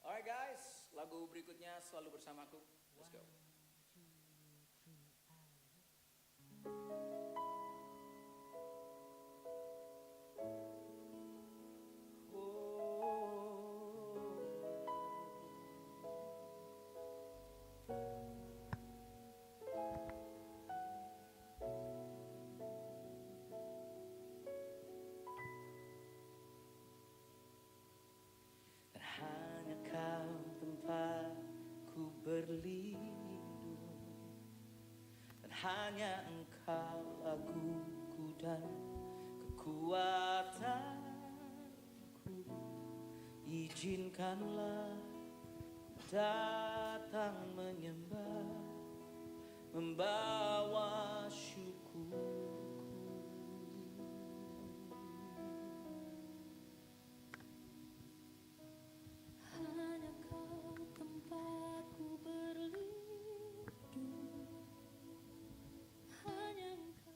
Alright guys, lagu berikutnya Selalu Bersamaku. Let's go. Berlindung, dan hanya Engkau laguku dan kekuatanku. Izinkanlah datang menyembah, membawa syukurku. Hanya Kau tempatku berlindung, hanya Engkau.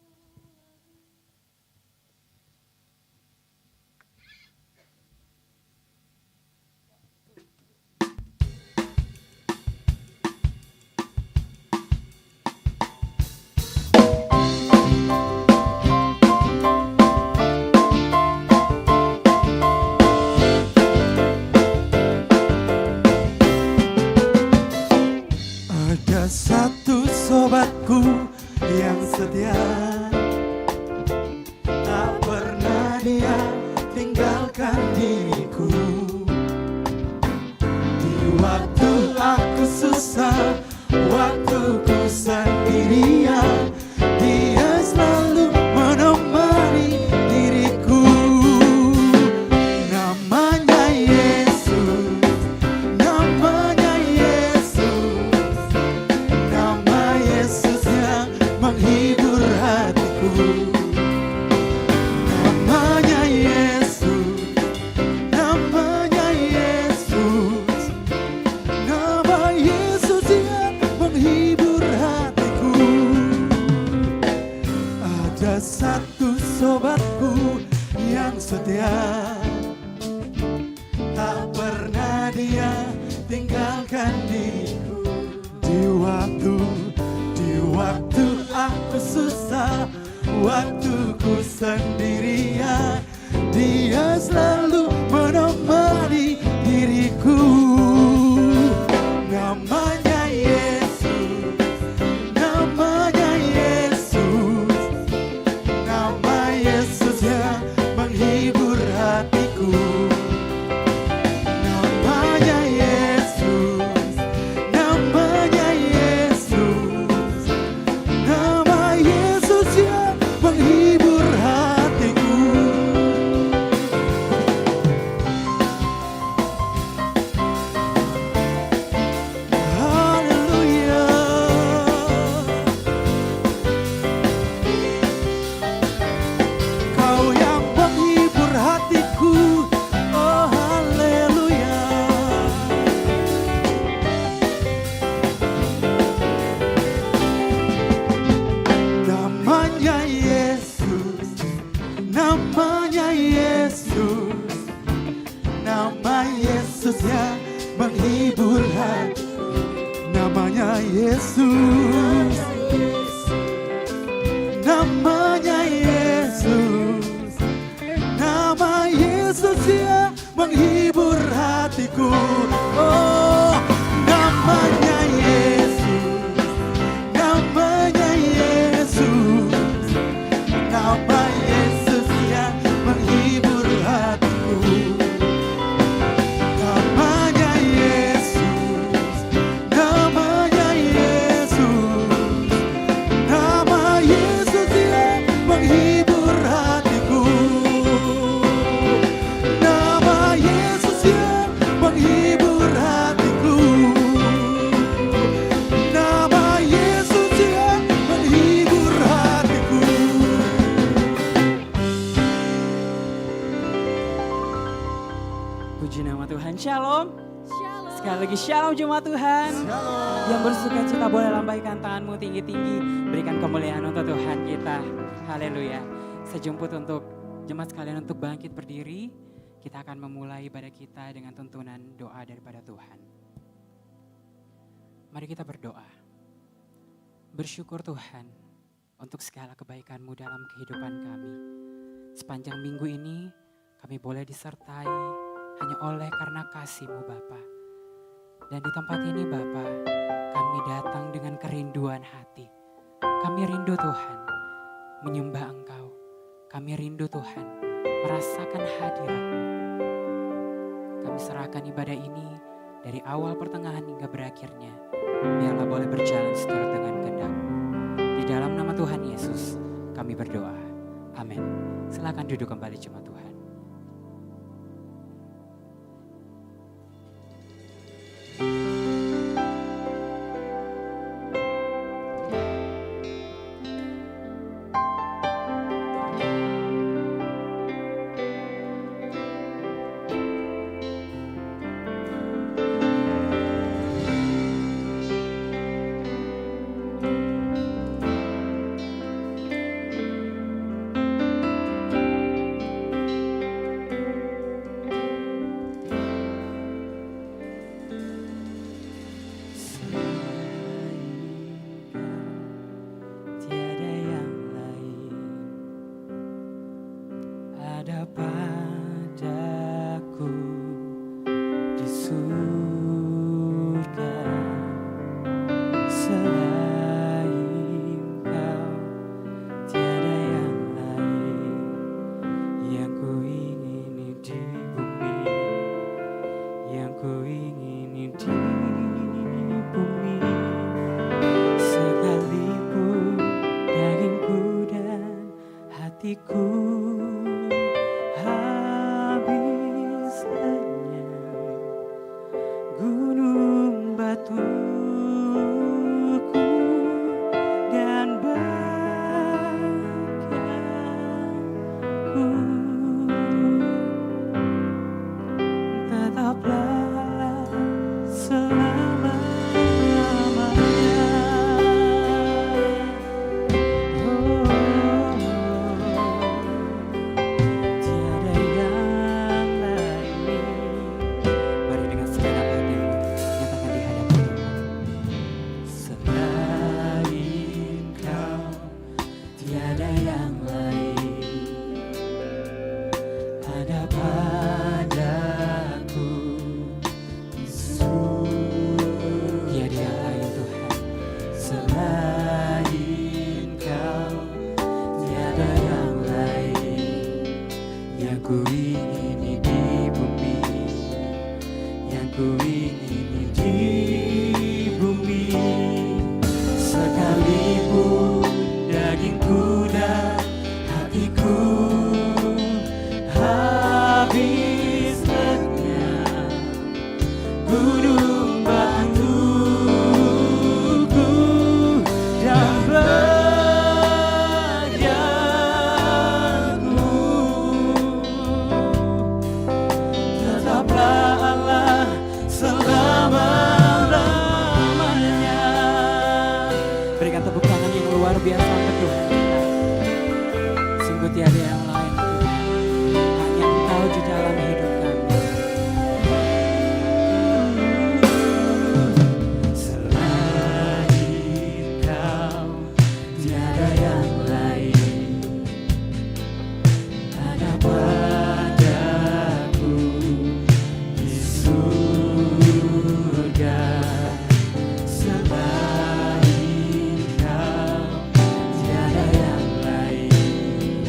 Ada satu sobatku yang setia, tak pernah dia tinggalkan diriku. Di waktu aku susah, waktu ku sendirian, dia selalu menemani diriku. Namanya Yesus, namanya Yesus, nama Yesus yang menghibur hatiku. Namanya Yesus, namanya Yesus, nama Yesus yang menghibur hatiku. Ada satu sobatku yang setia, tak pernah dia tinggalkan diriku. Di waktu aku susah, waktu ku sendirian, dia selalu menemani diriku. Namanya Yesus, namanya Yesus, nama Yesus yang menghibur hatiku. Namanya Yesus, namanya Yesus, nama Yesus yang menghibur hatiku. Haleluya. Kau yang menghibur hatiku. Oh haleluya. Namanya Yesus, namanya Yesus, nama Yesus yang menghibur hatiku. Namanya Yesus, namanya Yesus, nama Yesus yang menghibur hatiku. Oh, namanya Yesus, namanya Yesus, nama Yesus yang menghibur hatiku. Namanya Yesus, namanya Yesus, nama Yesus yang menghibur hatiku. Nama Yesus yang menghibur hatiku. Nama Yesus yang menghibur hatiku. Puji nama Tuhan. Shalom. Shalom. Sekali lagi shalom jemaat Tuhan. Yang bersuka cita boleh lambaikan tanganmu tinggi-tinggi. Berikan kemuliaan untuk Tuhan kita. Haleluya. Sejumput untuk jemaat sekalian untuk bangkit berdiri. Kita akan memulai ibadah kita dengan tuntunan doa daripada Tuhan. Mari kita berdoa. Bersyukur Tuhan untuk segala kebaikan-Mu dalam kehidupan kami. Sepanjang minggu ini kami boleh disertai hanya oleh karena kasih-Mu Bapa. Dan di tempat ini Bapa, kami datang dengan kerinduan hati. Kami rindu Tuhan menyembah Engkau. Kami rindu Tuhan merasakan hadirat-Mu. Kami serahkan ibadah ini dari awal pertengahan hingga berakhirnya. Biarlah boleh berjalan seturut dengan kehendak-Mu. Di dalam nama Tuhan Yesus kami berdoa. Amin. Silakan duduk kembali jemaat Tuhan. Tiada yang lain ada padaku di surga selain Kau. Tiada yang lain yang ku ingini di bumi, yang ku ingini di bumi. Sekalipun dagingku dan hatiku habis lenyap, gunung batuku dan bagaiku tetaplah selama-lamanya. Tuhan kita. Sungguh tiada yang lain Tuhan, hanya Engkau di dalam hidup kami. Selain Kau tiada yang lain, hanya padaku di surga. Selain Kau tiada yang lain,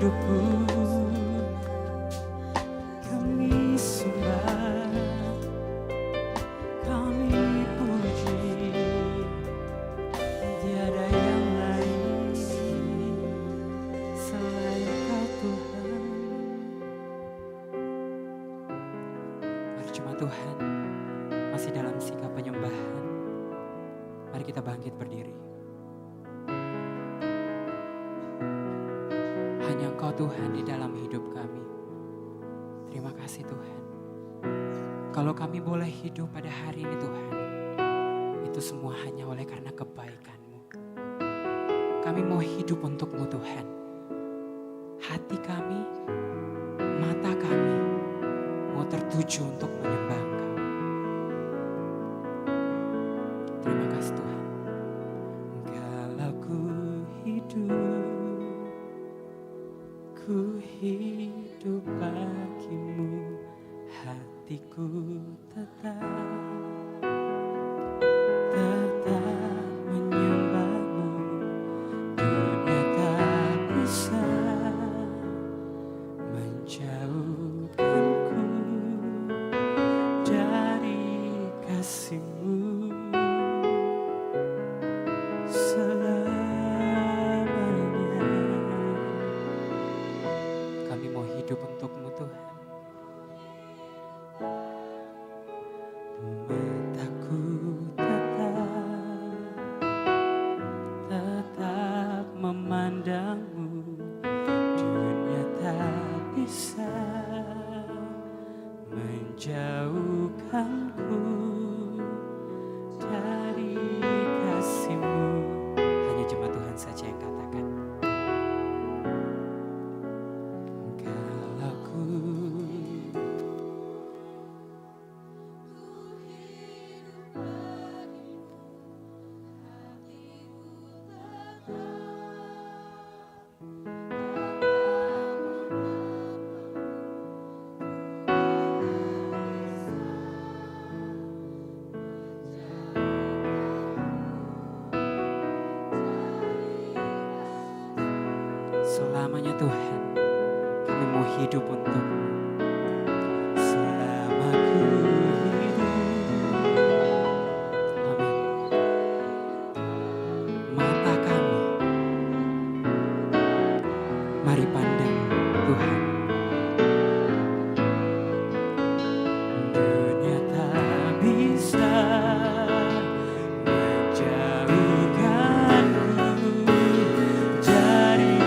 hidupku kami sembah, kami puji, tiada yang lain selain Kau Tuhan. Mari jemaat Tuhan, masih dalam sikap penyembahan, mari kita bangkit berdiri. Hanya Engkau Tuhan di dalam hidup kami. Terima kasih Tuhan. Kalau kami boleh hidup pada hari ini Tuhan, itu semua hanya oleh karena kebaikan-Mu. Kami mau hidup untuk-Mu Tuhan. Hati kami, mata kami mau tertuju untuk menyembah Engkau. Terima kasih Tuhan. Kalau ku hidup bagimu, hatiku tetap menyembahmu. Dunia tak bisa menjauhkanku dari kasih-Mu selamanya. Kami mau hidup untuk-Mu Tuhan. Mataku tetap memandang-Mu. Dunia tak bisa menjauhkanku dari kasih-Mu. Hanya jemaat Tuhan saja yang katakan. Kalau ku Selamanya Tuhan, kami mau hidup untuk-Mu. selama ku hidup, Amin. Mata kami, mari pandang Tuhan. dunia tak bisa menjauhkanku dari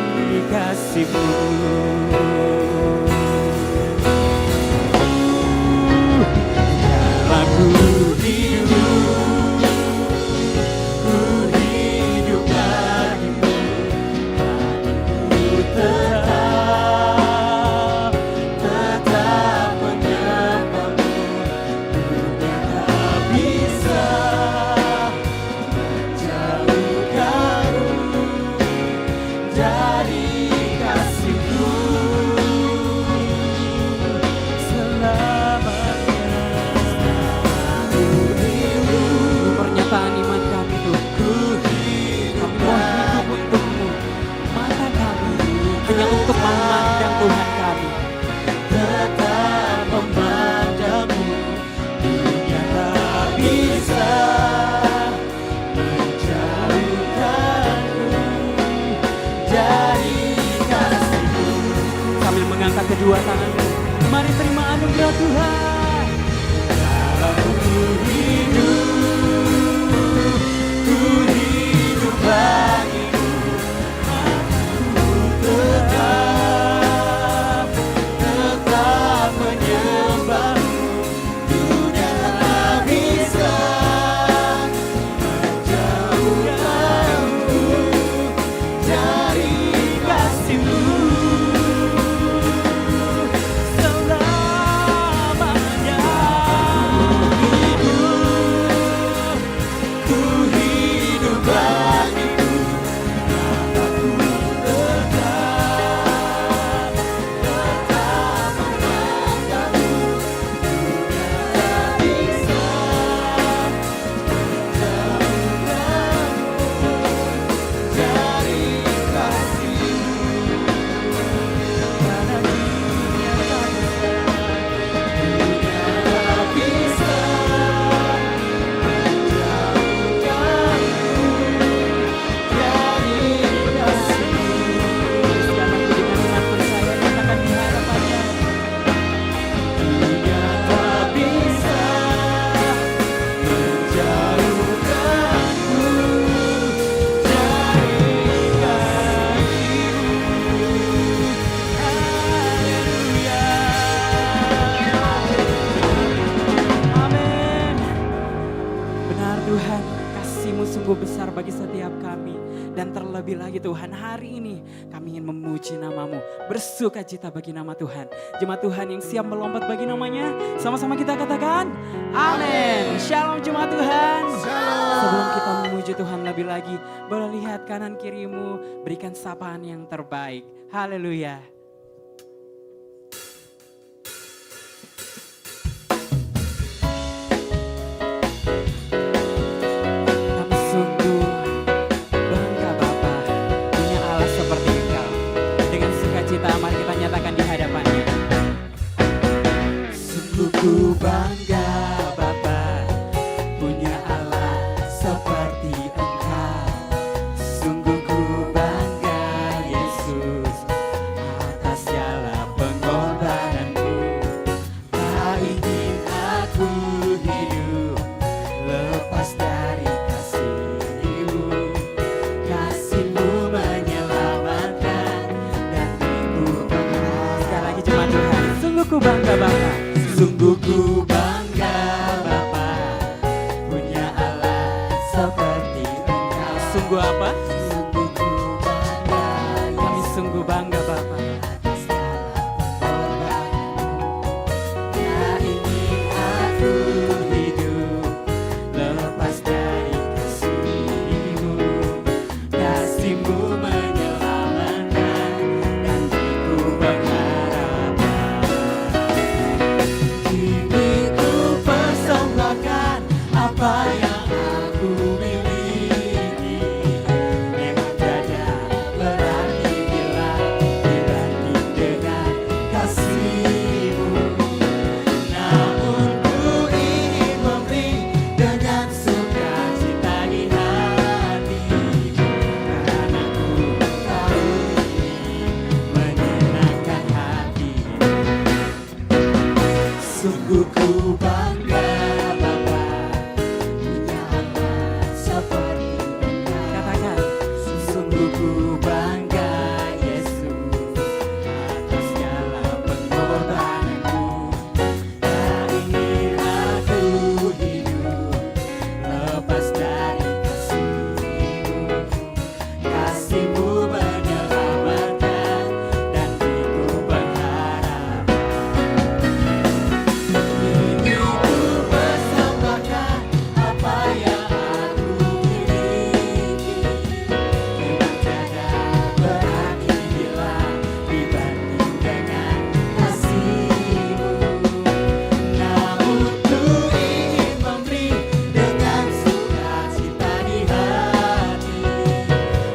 kasih-Mu. Kalau ku hidup bagimu, hatiku tetap menyembahmu. Dunia tak bisa menjauhkanku dari kasih-Mu selamanya. Pernyataan iman kami Tuhan. Kami mau hidup untuk-Mu. Mata kami hanya untuk memandang Tuhan kami. Tetap memandang-Mu. Dunia tak bisa menjauhkanku dari kasih-Mu. Sambil mengangkat kedua tangan, mari terima anugerah Tuhan. Kalau ku hidup bagimu, hatiku tetap menyembahmu. Dunia tak bisa menjauhkanku dari kasih-Mu selamanya. lebih lagi Tuhan, hari ini kami ingin memuji nama-Mu, bersuka cita bagi nama Tuhan. Jemaat Tuhan yang siap melompat bagi namanya, sama-sama kita katakan, amin. Shalom jemaat Tuhan. Sebelum kita memuji Tuhan lebih lagi, boleh lihat kanan kirimu, berikan sapaan yang terbaik. Haleluya. Kami sungguh bangga Bapa, punya Allah seperti Engkau. Dengan sukacita mari kita nyatakan di hadapannya. Sungguh ku bangga Bapa, punya Allah seperti Engkau. Sungguh ku bangga Yesus, atas segala pengorbananmu. Tak ingin aku hidup lepas dari kasih-Mu. Kasih-Mu menyelamatkan dan Ku berharap. Sekali lagi jemaat Tuhan, sungguh ku bangga Bapa. Sungguh ku bangga Bapa, punya Allah seperti Engkau. Sungguh apa? Sungguh ku bangga Kami sungguh bangga Bapa. atas segala pengorbananmu. Tak ingin aku hidup lepas dari kasih-Mu. Kasih-Mu menyelamatkan dan ku berharap. Kini ku persembahkan apa yang aku miliki. Memang tiada berarti bila dibanding dengan kasih-Mu. Namun ku ingin memberi dengan sukacita di hati. Karena ku tahu ini menyenangkan hati-Mu. Sungguh ku bangga Bapa, punya Allah seperti Engkau. Katakan, Sungguh ku bangga Yesus, atas segala pengorbananmu. Tak ingin aku hidup lepas dari kasih-Mu. Kasih-Mu menyelamatkan dan ku berharap. Kini ku persembahkan apa yang aku miliki. Memang tiada berarti bila dibanding dengan kasih-Mu. Namun ku ingin memberi dengan sukacita di hati.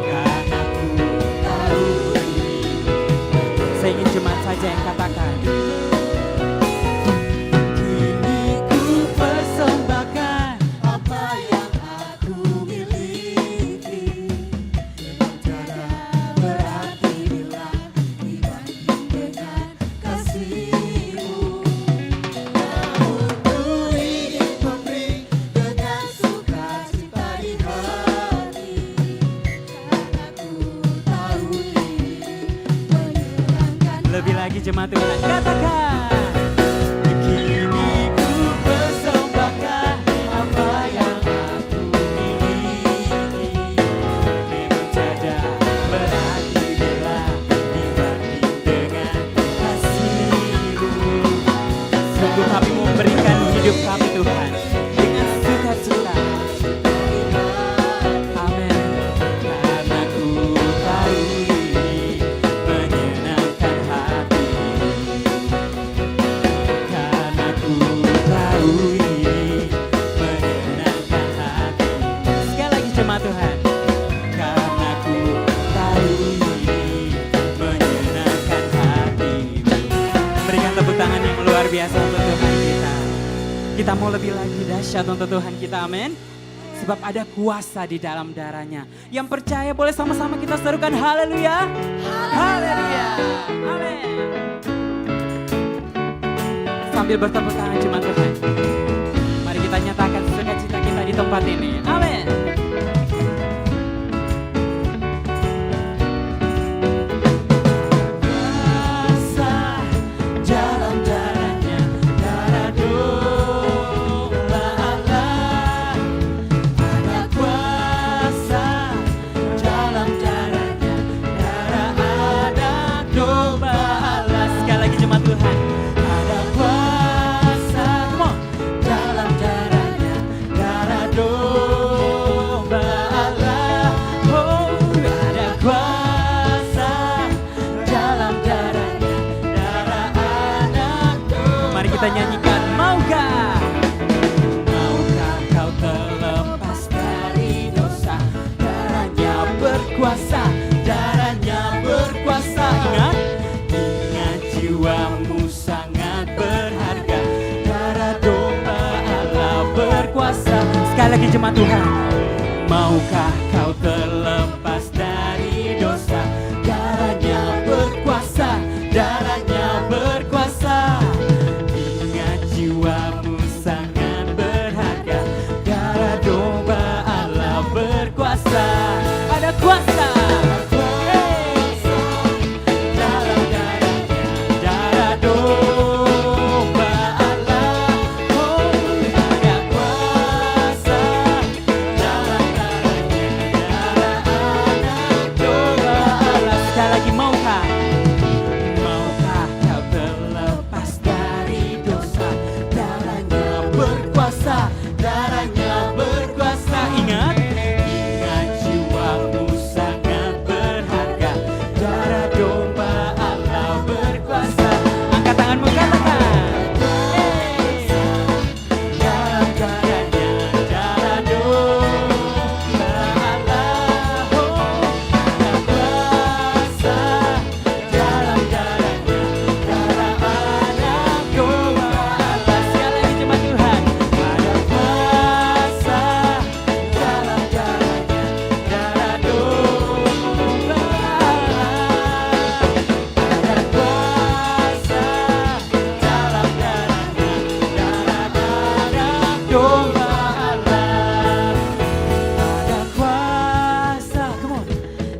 Karena ku tahu ini saya ingin jemaat saja yang katakan. kini ku persembahkan apa yang aku miliki. Memang tiada berarti bila dibanding dengan kasih-Mu. Namun ku ingin memberi dengan sukacita di hati. Karena ku tahu ini menyenangkan. Lebih lagi jemaat Tuhan, katakan. Kini ku persembahkan apa yang aku miliki. Memang tiada berarti bila dibanding dengan kasih-Mu. Sungguh kami memberikan hidup kami Tuhan dengan sukacita. Amin. Karena ku tahu ini menyenangkan hati. Karena ku tahu ini menyenangkan hati. Sekali lagi jemaat Tuhan. Karena ku tahu ini menyenangkan hati. Berikan tepuk tangan yang luar biasa untuk Tuhan kita. Kita mau lebih lagi dahsyat untuk Tuhan kita, amin. Sebab ada kuasa di dalam darahnya. Yang percaya boleh sama-sama kita serukan haleluya. Haleluya. Amin. Sambil bertepuk tangan jemaat Tuhan, mari kita nyatakan sukacita kita di tempat ini. Amin. Kuasa jalan darahnya, darah domba Allah. Ada kuasa jalan darah. kita nyanyikan. Maukah? Maukah kau terlepas dari dosa? Darahnya berkuasa, darahnya berkuasa. Ingat, ingat jiwamu sangat berharga. Darah domba Allah berkuasa. Sekali lagi jemaat Tuhan. Maukah kau terlepas dari dosa? Darahnya berkuasa, darahnya berkuasa. Ingat jiwamu sangat berharga. Darah domba Allah berkuasa. Ada kuasa. Dalam darahnya, darah domba Allah. Oh, ada kuasa. Dalam darahnya, darah anak domba Allah. Sekali lagi, maukah? Maukah kau terlepas dari dosa? Darahnya berkuasa, darahnya berkuasa. Ingat, ingat jiwamu sangat berharga. Darah domba Allah berkuasa. Angkat tanganmu, katakan. Dalam darahnya, darah domba Allah. Oh, ada kuasa. Dalam darahnya, darah anak domba Allah. Sekali lagi jemaat Tuhan. Ada kuasa. Dalam darahnya, darah domba Allah. Ada kuasa. Dalam darahnya, darah anak domba Allah. Ada kuasa. Come on.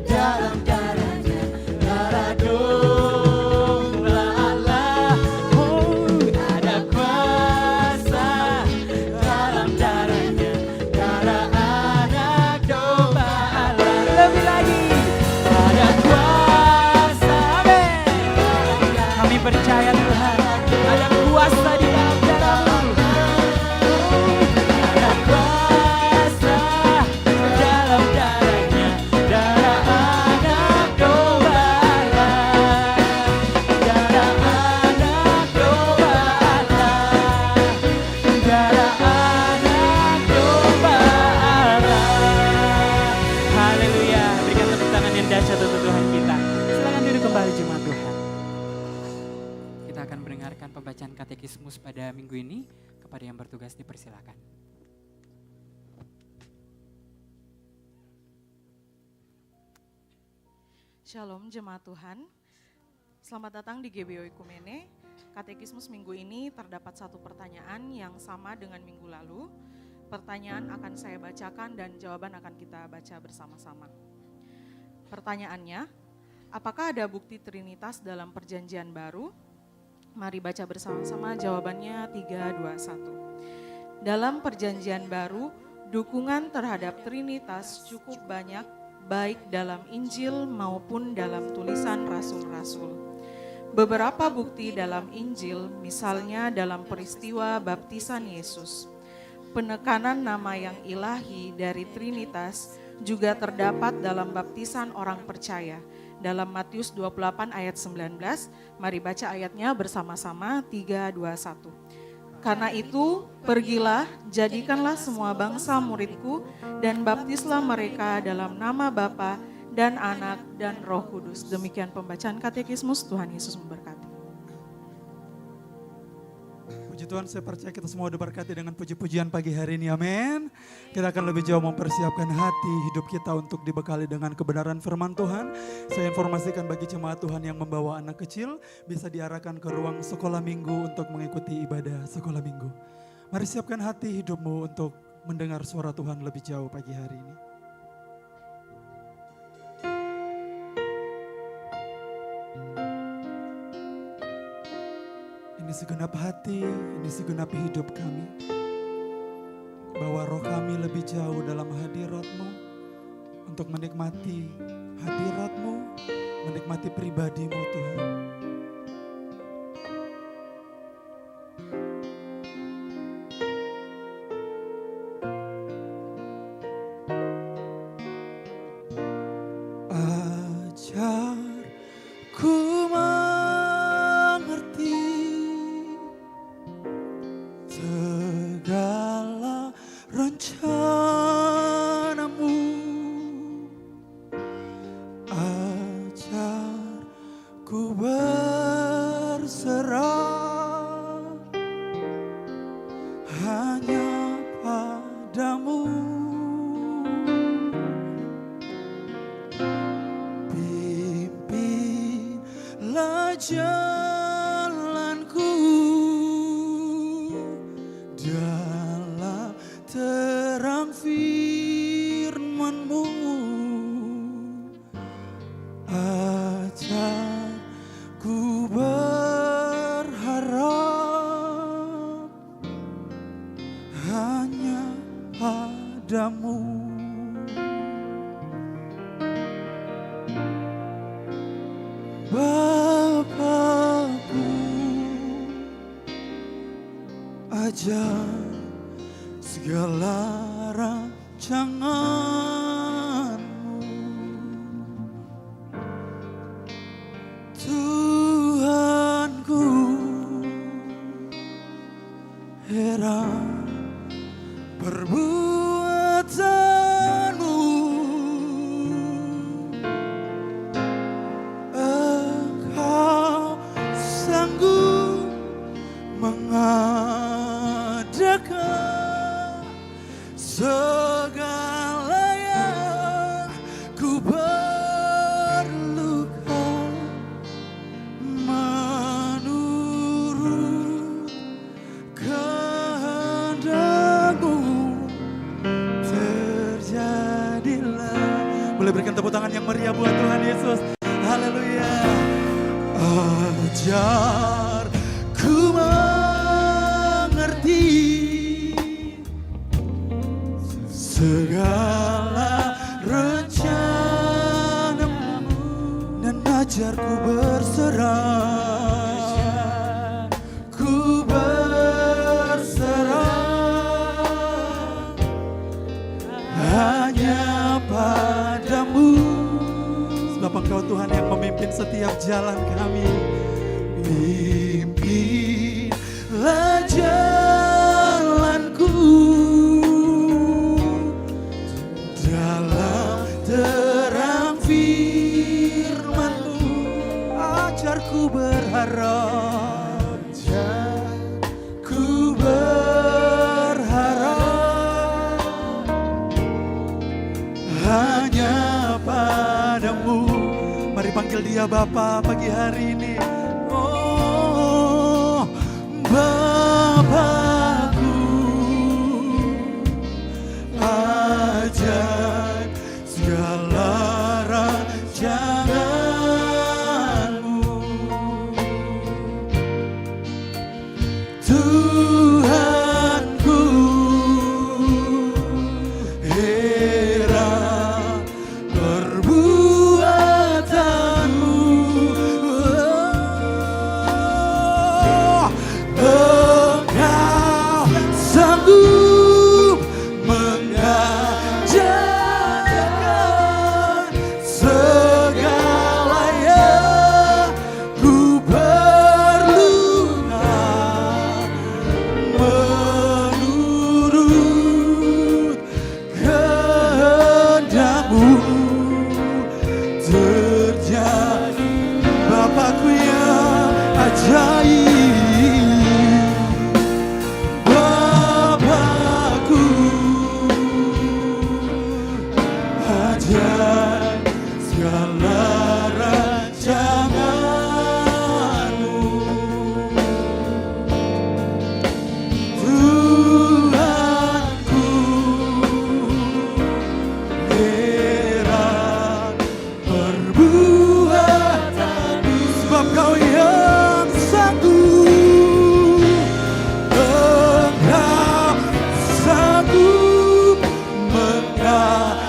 Dalam darahnya, darah domba Allah. Oh, ada kuasa. Dalam darahnya, darah anak domba Allah. Lebih lagi. Ada kuasa. Amin. Kami percaya Tuhan. Ada kuasa di dalam darah-Mu. Ada kuasa dalam darahnya, darah anak domba Allah. Darah anak domba Allah. Darah anak domba Allah. Haleluya. Berikan tepuk tangan yang dahsyat untuk Tuhan kita. Silakan duduk kembali jemaat Tuhan. Kita akan mendengarkan pembacaan katekismus pada minggu ini. Kepada yang bertugas dipersilakan. Shalom jemaat Tuhan, selamat datang di GBO Ikumene. Katekismus minggu ini terdapat satu pertanyaan yang sama dengan minggu lalu. Pertanyaan akan saya bacakan dan jawaban akan kita baca bersama-sama. Pertanyaannya, apakah ada bukti Trinitas dalam perjanjian baru? Mari baca bersama-sama jawabannya 3, 2, 1. Dalam perjanjian baru, dukungan terhadap Trinitas cukup banyak baik dalam Injil maupun dalam tulisan rasul-rasul. Beberapa bukti dalam Injil, misalnya dalam peristiwa baptisan Yesus. Penekanan nama yang ilahi dari Trinitas juga terdapat dalam baptisan orang percaya. Dalam Matius 28 ayat 19, mari baca ayatnya bersama-sama 3, 2, 1. Karena itu, pergilah, jadikanlah semua bangsa muridku, dan baptislah mereka dalam nama Bapa dan Anak dan Roh Kudus. Demikian pembacaan katekismus, Tuhan Yesus memberkati. Puji Tuhan, saya percaya kita semua diberkati dengan puji-pujian pagi hari ini, amin. Kita akan lebih jauh mempersiapkan hati hidup kita untuk dibekali dengan kebenaran firman Tuhan. Saya informasikan bagi jemaat Tuhan yang membawa anak kecil, bisa diarahkan ke ruang sekolah minggu untuk mengikuti ibadah sekolah minggu. Mari siapkan hati hidupmu untuk mendengar suara Tuhan lebih jauh pagi hari ini. Ini segenap hati, ini segenap hidup kami. Bawa roh kami lebih jauh dalam hadirat-Mu untuk menikmati hadirat-Mu, menikmati pribadi-Mu Tuhan. Ajarku mengerti ku berserah hanya padamu. Pimpinlah jalanku dalam terang firman-Mu. Ajarku berharap hanya padamu. Bapakku, ajar segala rancangan-Mu. Tuhanku, heran perbuatan-Mu. Engkau sanggup mengadakan segala yang ku perlukan menurut kehendak-Mu. Terjadilah. Boleh berikan tepuk tangan yang meriah buat Tuhan Yesus. Haleluya. Ajar ku mengerti segala rencana-Mu dan ajarku berserah. Ku berserah hanya padamu. Sebab Engkau Tuhan yang memimpin setiap jalan kami. Pimpinlah jalanku dalam terang firman-Mu. Ajarku berharap, ku berharap hanya padamu. Mari panggil Dia Bapa pagi hari ini. Oh, Bapakku, ajar segala rancangan-Mu. Tuhanku, heran perbuatan-Mu. Engkau sanggup mengadakan segala yang ku perlukan menurut kehendak-Mu. Terjadi. Bapakku yang ajaib, Bapakku, ajar segala rancangan-Mu. Tuhanku, heran perbuatan-Mu. Sebab Kau yang sanggup, Engkau sanggup mengadakan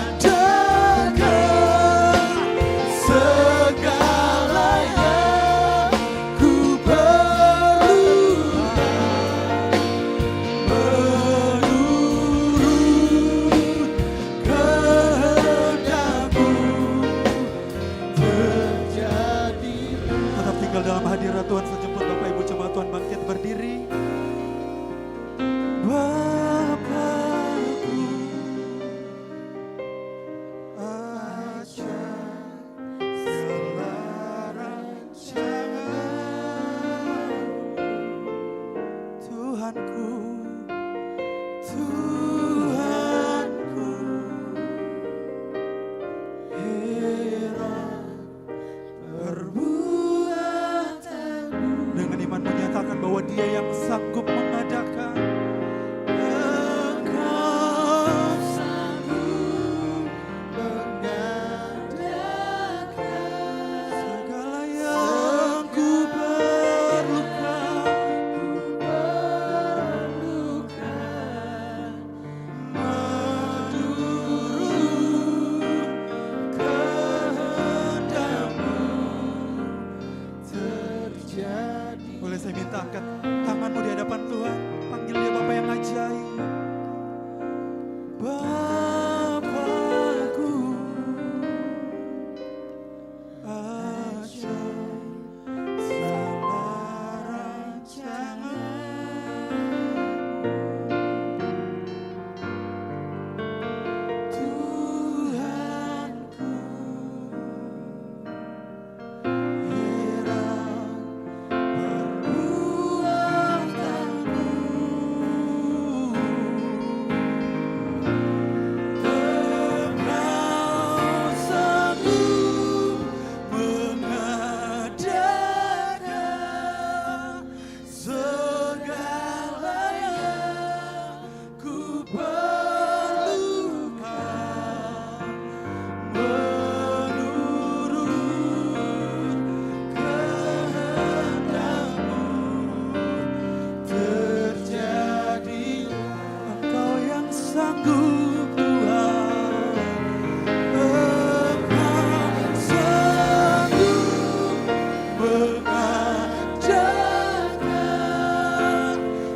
segala yang ku perlukan menurut kehendak-Mu. Terjadi. Tetap tinggal dalam hadirat Tuhan sejemput. Bapak Ibu jemaat Tuhan bangkit berdiri. Bapakku, ajar segala rancangan. Dia yang sanggup mengadakan. Segala yang ku perlukan, menurut kehendak-Mu terjadi. Boleh saya minta angkat tanganmu di hadapan Tuhan, panggil Dia Bapa yang ajaib. Bapakku ajaib, segala rancangan-Mu, Tuhanku, hirau perbuatanmu. Engkau sanggup mengadakan segala yang ku perlukan, menurut kehendak-Mu terjadi. Engkau yang sanggup, Tuhan. Engkau sanggup mengadakan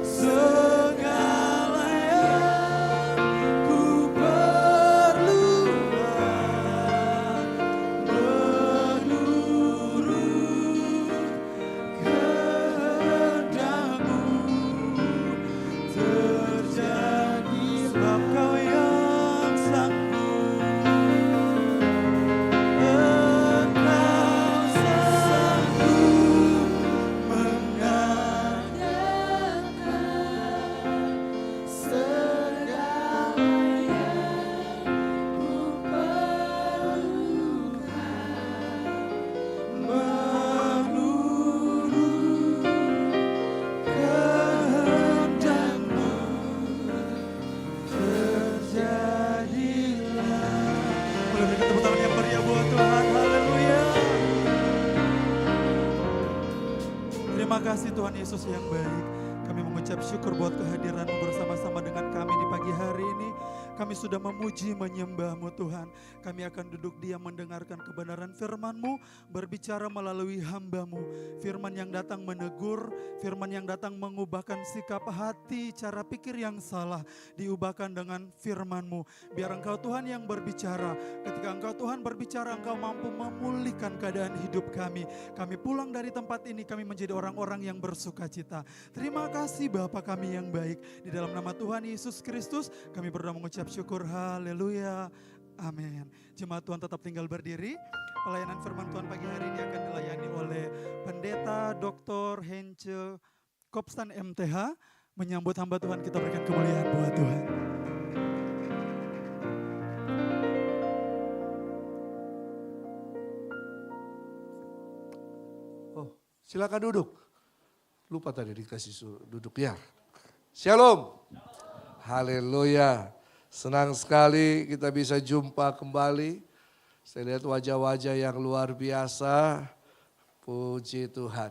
segala yang ku perlukan, menurut kehendak-Mu terjadi. Sebab Kau yang sanggup, Engkau sanggup mengadakan segala yang ku perlukan, menurut kehendak-Mu terjadilah. Boleh berikan tepuk tangan yang meriah buat Tuhan. Haleluya. Terima kasih Tuhan Yesus yang baik. Kami mengucap syukur buat kehadiran-Mu bersama-sama dengan kami di pagi hari ini. Kami sudah memuji menyembah-Mu Tuhan. Kami akan duduk diam mendengarkan kebenaran firman-Mu, berbicara melalui hamba-Mu. Firman yang datang menegur, firman yang datang mengubahkan sikap hati, cara pikir yang salah, diubahkan dengan firman-Mu. Biar Engkau Tuhan yang berbicara. Ketika Engkau Tuhan berbicara, Engkau mampu memulihkan keadaan hidup kami. Kami pulang dari tempat ini, kami menjadi orang-orang yang bersukacita. Terima kasih Bapa kami yang baik. Di dalam nama Tuhan Yesus Kristus, kami berdoa mengucap syukur. Haleluya. Amin. Jemaat Tuhan tetap tinggal berdiri. Pelayanan firman Tuhan pagi hari ini akan dilayani oleh Pendeta Dr. Hence Kopstan MTH. Menyambut hamba Tuhan, kita berikan kemuliaan buat Tuhan. Oh, silakan duduk. Lupa tadi dikasih duduk ya. Shalom. Haleluya. Senang sekali kita bisa jumpa kembali. Saya lihat wajah-wajah yang luar biasa. Puji Tuhan.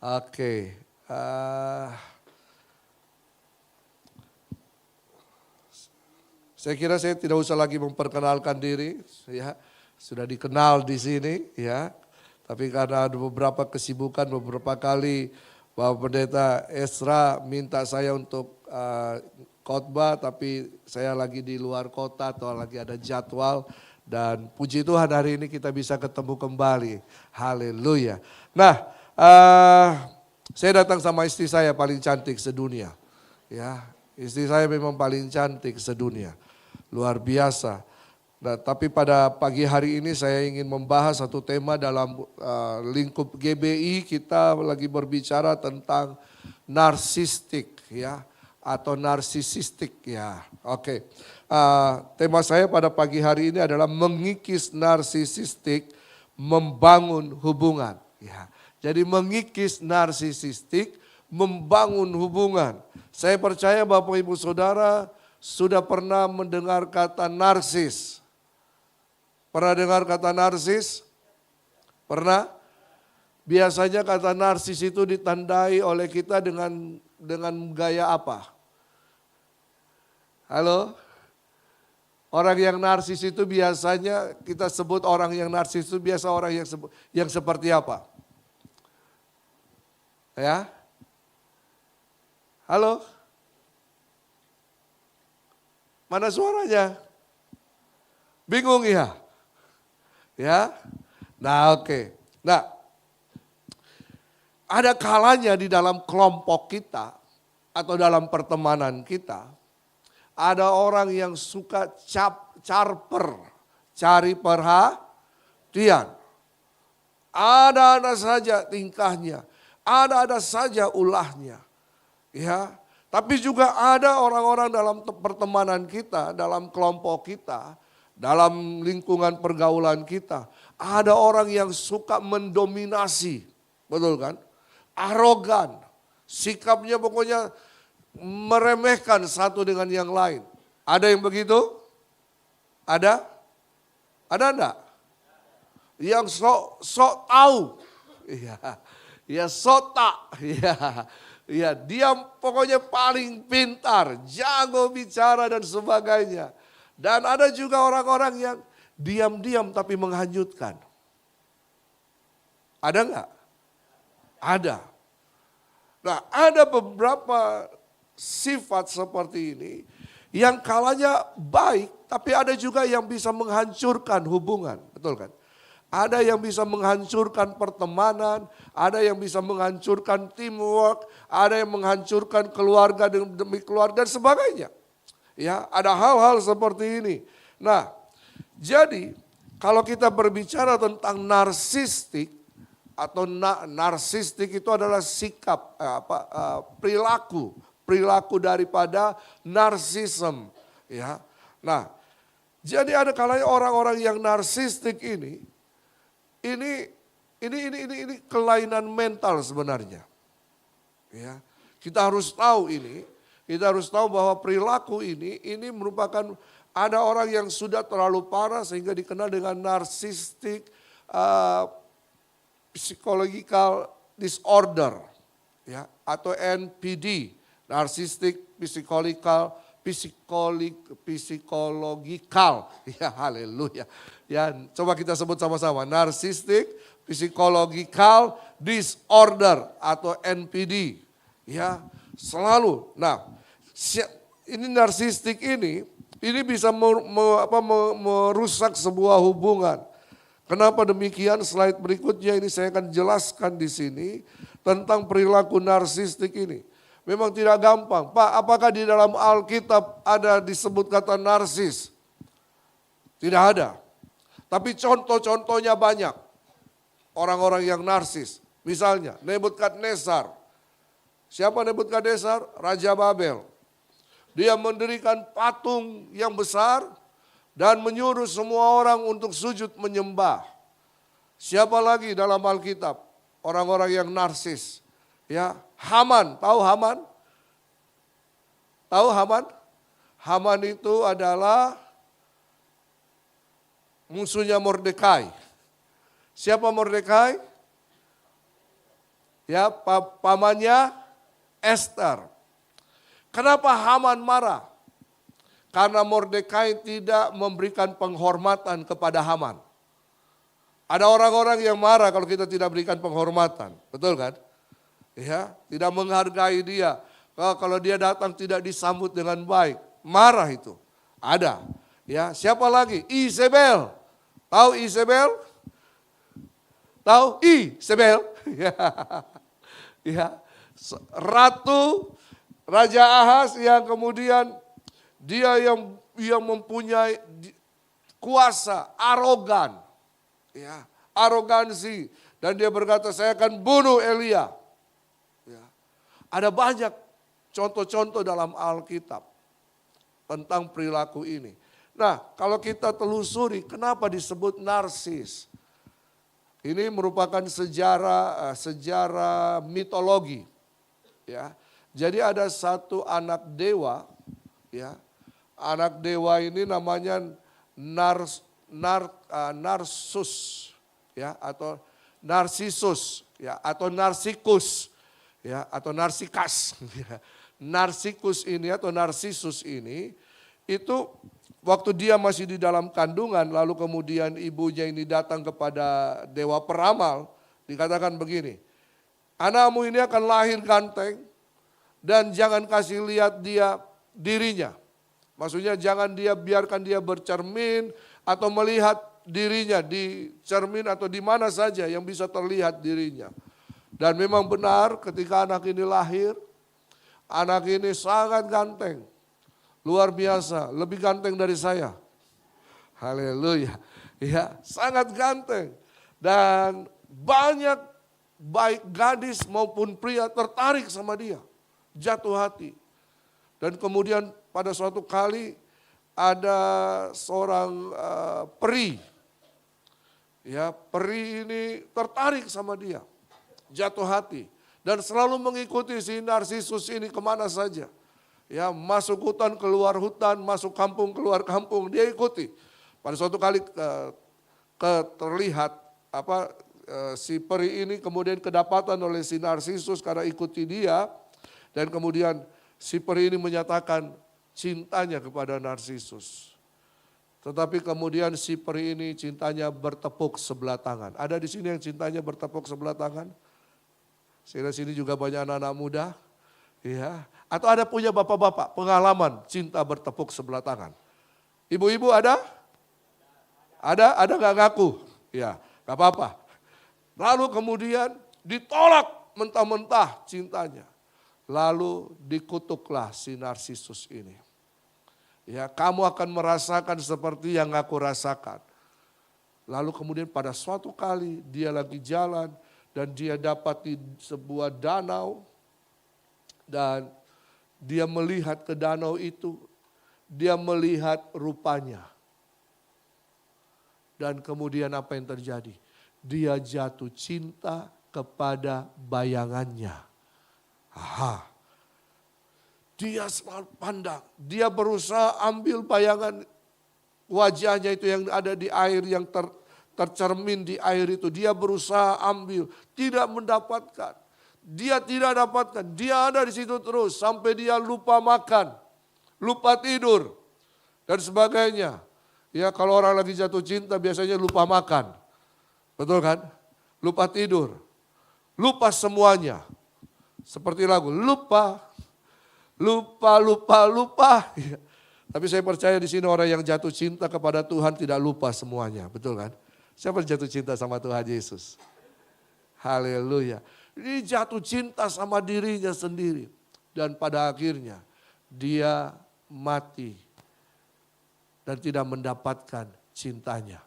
Oke. Saya kira saya tidak usah lagi memperkenalkan diri. Ya, sudah dikenal di sini. Ya. Tapi karena ada beberapa kesibukan, beberapa kali Bapak Pendeta Esra minta saya untuk khotbah, tapi saya lagi di luar kota atau lagi ada jadwal. Dan puji Tuhan hari ini kita bisa ketemu kembali. Haleluya. Nah, saya datang sama istri saya paling cantik sedunia. Ya, istri saya memang paling cantik sedunia. Luar biasa. Nah, tapi pada pagi hari ini saya ingin membahas satu tema dalam lingkup GBI. Kita lagi berbicara tentang narsistik ya, atau narsisistik ya. Oke. Tema saya pada pagi hari ini adalah mengikis narsisistik, membangun hubungan. Ya. Jadi mengikis narsisistik, membangun hubungan. Saya percaya Bapak Ibu Saudara sudah pernah mendengar kata narsis. Pernah dengar kata narsis? Pernah? Biasanya kata narsis itu ditandai oleh kita dengan gaya apa? Halo? Orang yang narsis itu biasanya kita sebut orang yang narsis itu biasa orang yang seperti apa? Ya? Halo? Mana suaranya? Bingung ya? Ya? Nah, oke. Nah, ada kalanya di dalam kelompok kita atau dalam pertemanan kita, ada orang yang suka charper, cari perhatian. Ada-ada saja tingkahnya, ada-ada saja ulahnya. Ya, tapi juga ada orang-orang dalam pertemanan kita, dalam kelompok kita, dalam lingkungan pergaulan kita. Ada orang yang suka mendominasi, betul kan? Arogan, sikapnya pokoknya meremehkan satu dengan yang lain. Ada yang begitu? Ada? Ada enggak? Yang sok tahu. Iya. Ya sok tak. Iya. Ya, dia pokoknya paling pintar, jago bicara dan sebagainya. Dan ada juga orang-orang yang diam-diam tapi menghanyutkan. Ada enggak? Ada. Nah, ada beberapa sifat seperti ini yang kalanya baik, tapi ada juga yang bisa menghancurkan hubungan, betul kan? Ada yang bisa menghancurkan pertemanan, ada yang bisa menghancurkan teamwork, ada yang menghancurkan keluarga demi keluarga dan sebagainya. Ya, ada hal-hal seperti ini. Nah, jadi kalau kita berbicara tentang narsistik atau narsistik itu adalah sikap perilaku daripada narsisme, ya. Nah, jadi ada kalanya orang-orang yang narsistik ini kelainan mental sebenarnya. Ya. Kita harus tahu ini, kita harus tahu bahwa perilaku ini merupakan ada orang yang sudah terlalu parah sehingga dikenal dengan narcissistic psychological disorder, ya, atau NPD, narcissistic psikologikal, ya haleluya. Ya, coba kita sebut sama-sama, narcissistic psychological disorder atau NPD. Ya, selalu. Nah, ini narsistik ini bisa merusak sebuah hubungan. Kenapa demikian? Slide berikutnya ini saya akan jelaskan di sini tentang perilaku narsistik ini. Memang tidak gampang. Pak, apakah di dalam Alkitab ada disebut kata narsis? Tidak ada. Tapi contoh-contohnya banyak. Orang-orang yang narsis. Misalnya Nebukadnezar. Siapa Nebukadnezar? Raja Babel. Dia mendirikan patung yang besar dan menyuruh semua orang untuk sujud menyembah. Siapa lagi dalam Alkitab? Orang-orang yang narsis. Ya, Haman, tahu Haman? Tahu Haman? Haman itu adalah musuhnya Mordekai. Siapa Mordekai? Ya, pamannya Esther. Kenapa Haman marah? Karena Mordekai tidak memberikan penghormatan kepada Haman. Ada orang-orang yang marah kalau kita tidak berikan penghormatan, betul kan? Ya, tidak menghargai dia. Kalau dia datang tidak disambut dengan baik, marah itu. Ada. Ya, siapa lagi? Isabel. Tahu Isabel? Tahu Isabel? Ya. Ratu Raja Ahaz yang kemudian dia yang mempunyai kuasa, arogan. Ya, arogansi. Dan dia berkata, saya akan bunuh Elia. Ya. Ada banyak contoh-contoh dalam Alkitab tentang perilaku ini. Nah, kalau kita telusuri kenapa disebut narsis? Ini merupakan sejarah mitologi. ya. Jadi ada satu anak dewa, ya. Anak dewa ini namanya Narsus, ya, atau Narsisus, ya, atau Narsikus, ya, atau Narsikas. Narsikus ini atau Narsisus ini itu waktu dia masih di dalam kandungan, lalu kemudian ibunya ini datang kepada dewa peramal, dikatakan begini, anakmu ini akan lahir ganteng dan jangan kasih lihat dia dirinya. Maksudnya jangan biarkan dia bercermin atau melihat dirinya di cermin atau di mana saja yang bisa terlihat dirinya. Dan memang benar ketika anak ini lahir, anak ini sangat ganteng. Luar biasa, lebih ganteng dari saya. Haleluya. Ya, sangat ganteng. Dan banyak baik gadis maupun pria tertarik sama dia. Jatuh hati. Dan kemudian pada suatu kali ada seorang peri. Ya, peri ini tertarik sama dia. Jatuh hati. Dan selalu mengikuti si Narsisus ini kemana saja. Ya, masuk hutan, keluar hutan, masuk kampung, keluar kampung, dia ikuti. Pada suatu kali terlihat si peri ini kemudian kedapatan oleh si Narsisus karena ikuti dia. Dan kemudian si peri ini menyatakan cintanya kepada Narsisus. Tetapi kemudian si peri ini cintanya bertepuk sebelah tangan. Ada di sini yang cintanya bertepuk sebelah tangan? Saya sini juga banyak anak-anak muda. Ya. Atau ada punya bapak-bapak pengalaman cinta bertepuk sebelah tangan. Ibu-ibu ada? Ada gak ngaku? Ya, gak apa-apa. Lalu kemudian ditolak mentah-mentah cintanya. Lalu dikutuklah si Narsisus ini. Ya, kamu akan merasakan seperti yang aku rasakan. Lalu kemudian pada suatu kali dia lagi jalan dan dia dapati sebuah danau. Dan dia melihat ke danau itu, dia melihat rupanya. Dan kemudian apa yang terjadi? Dia jatuh cinta kepada bayangannya. Aha. Dia selalu pandang, dia berusaha ambil bayangan wajahnya itu yang ada di air, yang tercermin di air itu. Dia berusaha ambil, tidak mendapatkan. Dia tidak dapatkan, dia ada di situ terus sampai dia lupa makan, lupa tidur, dan sebagainya. Ya, kalau orang lagi jatuh cinta biasanya lupa makan, betul kan? Lupa tidur, lupa semuanya. Seperti lagu, lupa. Ya. Tapi saya percaya di sini orang yang jatuh cinta kepada Tuhan tidak lupa semuanya, betul kan? Siapa jatuh cinta sama Tuhan Yesus? Haleluya. Dia jatuh cinta sama dirinya sendiri. Dan pada akhirnya dia mati dan tidak mendapatkan cintanya.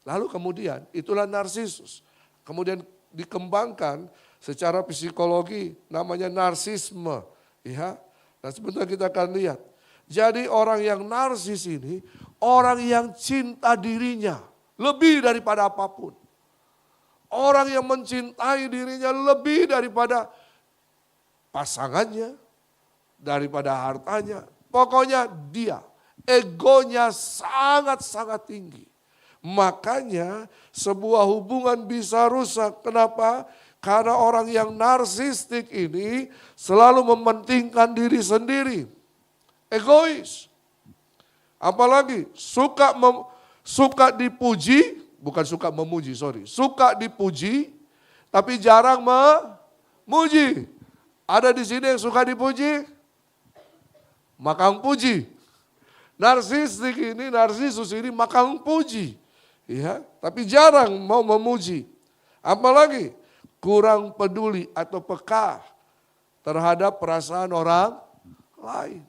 Lalu kemudian itulah Narsisus. Kemudian dikembangkan secara psikologi namanya narsisme. Ya. Dan sebentar kita akan lihat. Jadi orang yang narsis ini orang yang cinta dirinya lebih daripada apapun. Orang yang mencintai dirinya lebih daripada pasangannya, daripada hartanya. Pokoknya dia, egonya sangat-sangat tinggi. Makanya sebuah hubungan bisa rusak. Kenapa? Karena orang yang narsistik ini selalu mementingkan diri sendiri. Egois. Apalagi suka dipuji, bukan suka memuji, sorry. Suka dipuji, tapi jarang memuji. Ada di sini yang suka dipuji? Makang puji. Narsisus ini makang puji. Ya, tapi jarang mau memuji. Apalagi kurang peduli atau peka terhadap perasaan orang lain.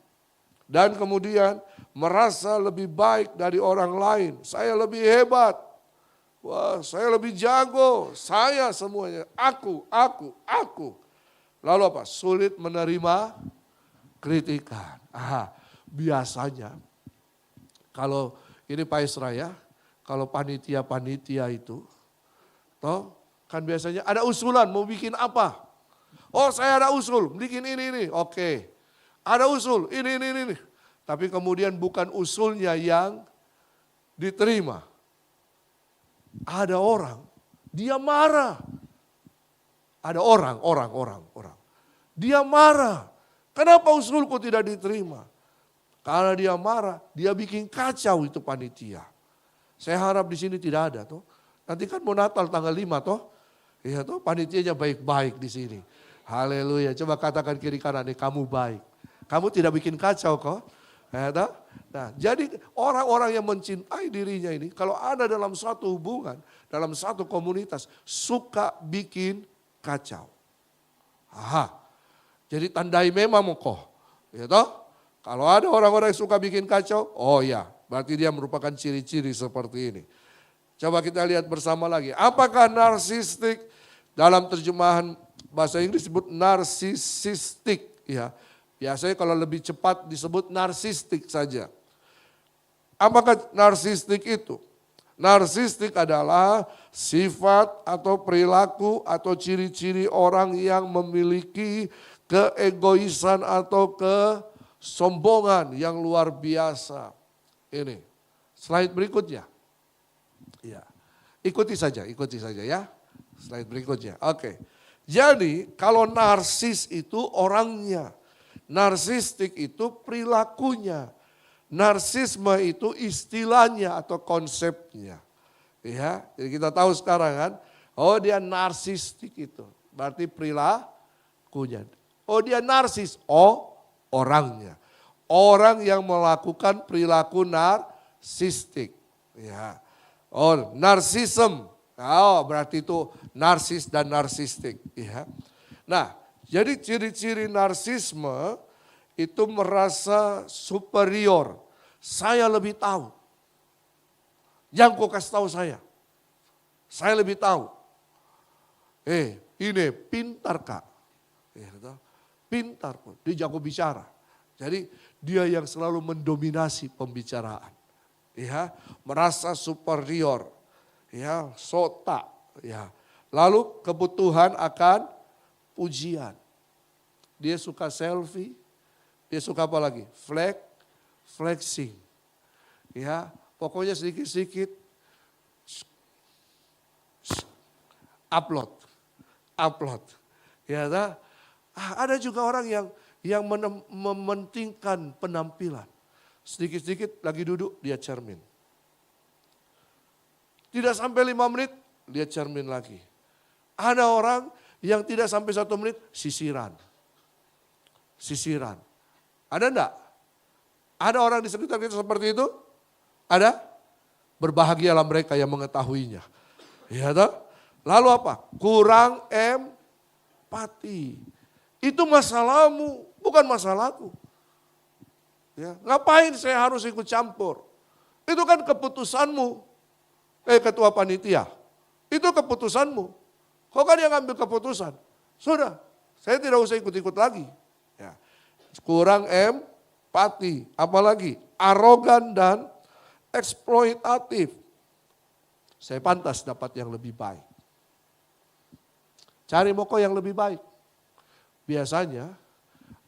Dan kemudian merasa lebih baik dari orang lain. Saya lebih hebat. Wah, saya lebih jago. Saya semuanya. Aku. Lalu apa? Sulit menerima kritikan. Biasanya kalau ini Pak Isra ya, kalau panitia itu, kan biasanya ada usulan mau bikin apa. Oh saya ada usul, bikin ini. Oke. Ada usul, ini. Tapi kemudian bukan usulnya yang diterima. Ada orang, dia marah. Ada orang. Dia marah. Kenapa usulku tidak diterima? Karena dia marah, dia bikin kacau itu panitia. Saya harap di sini tidak ada toh. Nanti kan mau Natal tanggal 5 toh. Iya toh, panitianya baik-baik di sini. Haleluya. Coba katakan kiri kanan nih, kamu baik. Kamu tidak bikin kacau kok. Ya, toh? Nah, jadi orang-orang yang mencintai dirinya ini, kalau ada dalam suatu hubungan, dalam satu komunitas, suka bikin kacau. Aha, jadi tandai memang kok. Ya toh? Kalau ada orang-orang yang suka bikin kacau, oh ya, berarti dia merupakan ciri-ciri seperti ini. Coba kita lihat bersama lagi. Apakah narsistik dalam terjemahan bahasa Inggris disebut narsisistik ya. Biasanya kalau lebih cepat disebut narsistik saja. Apakah narsistik itu? Narsistik adalah sifat atau perilaku atau ciri-ciri orang yang memiliki keegoisan atau kesombongan yang luar biasa. Ini, slide berikutnya. Ya, ikuti saja ya. Slide berikutnya. Oke. Jadi kalau narsis itu orangnya. Narsistik itu perilakunya. Narsisme itu istilahnya atau konsepnya. Ya, jadi kita tahu sekarang kan, oh dia narsistik itu. Berarti perilakunya. Oh dia narsis, oh orangnya. Orang yang melakukan perilaku narsistik. Ya. Oh narsism. Oh berarti itu narsis dan narsistik. Ya. Nah. Jadi ciri-ciri narsisme itu merasa superior. Saya lebih tahu. Yang kau kasih tahu saya. Saya lebih tahu. Ini pintar kak. Pintar kok, dia jago bicara. Jadi dia yang selalu mendominasi pembicaraan. Ya, merasa superior. Ya, sota. Ya. Lalu kebutuhan akan pujian. Dia suka selfie, dia suka apa lagi? Flexing. Ya, pokoknya sedikit-sedikit upload. Ya, ada juga orang yang mementingkan penampilan. Sedikit-sedikit lagi duduk dia cermin. Tidak sampai 5 menit dia cermin lagi. Ada orang yang tidak sampai 1 menit sisiran. Ada enggak? Ada orang di sekitar kita seperti itu? Ada? Berbahagialah mereka yang mengetahuinya. Ya toh? Lalu apa? Kurang empati. Itu masalahmu, bukan masalahku. Ya, ngapain saya harus ikut campur? Itu kan keputusanmu. Ketua panitia. Itu keputusanmu. Kau kan yang ngambil keputusan. Sudah, saya tidak usah ikut-ikut lagi. Ya. Kurang empati, apalagi arogan dan eksploitatif. Saya pantas dapat yang lebih baik. Cari moko yang lebih baik. Biasanya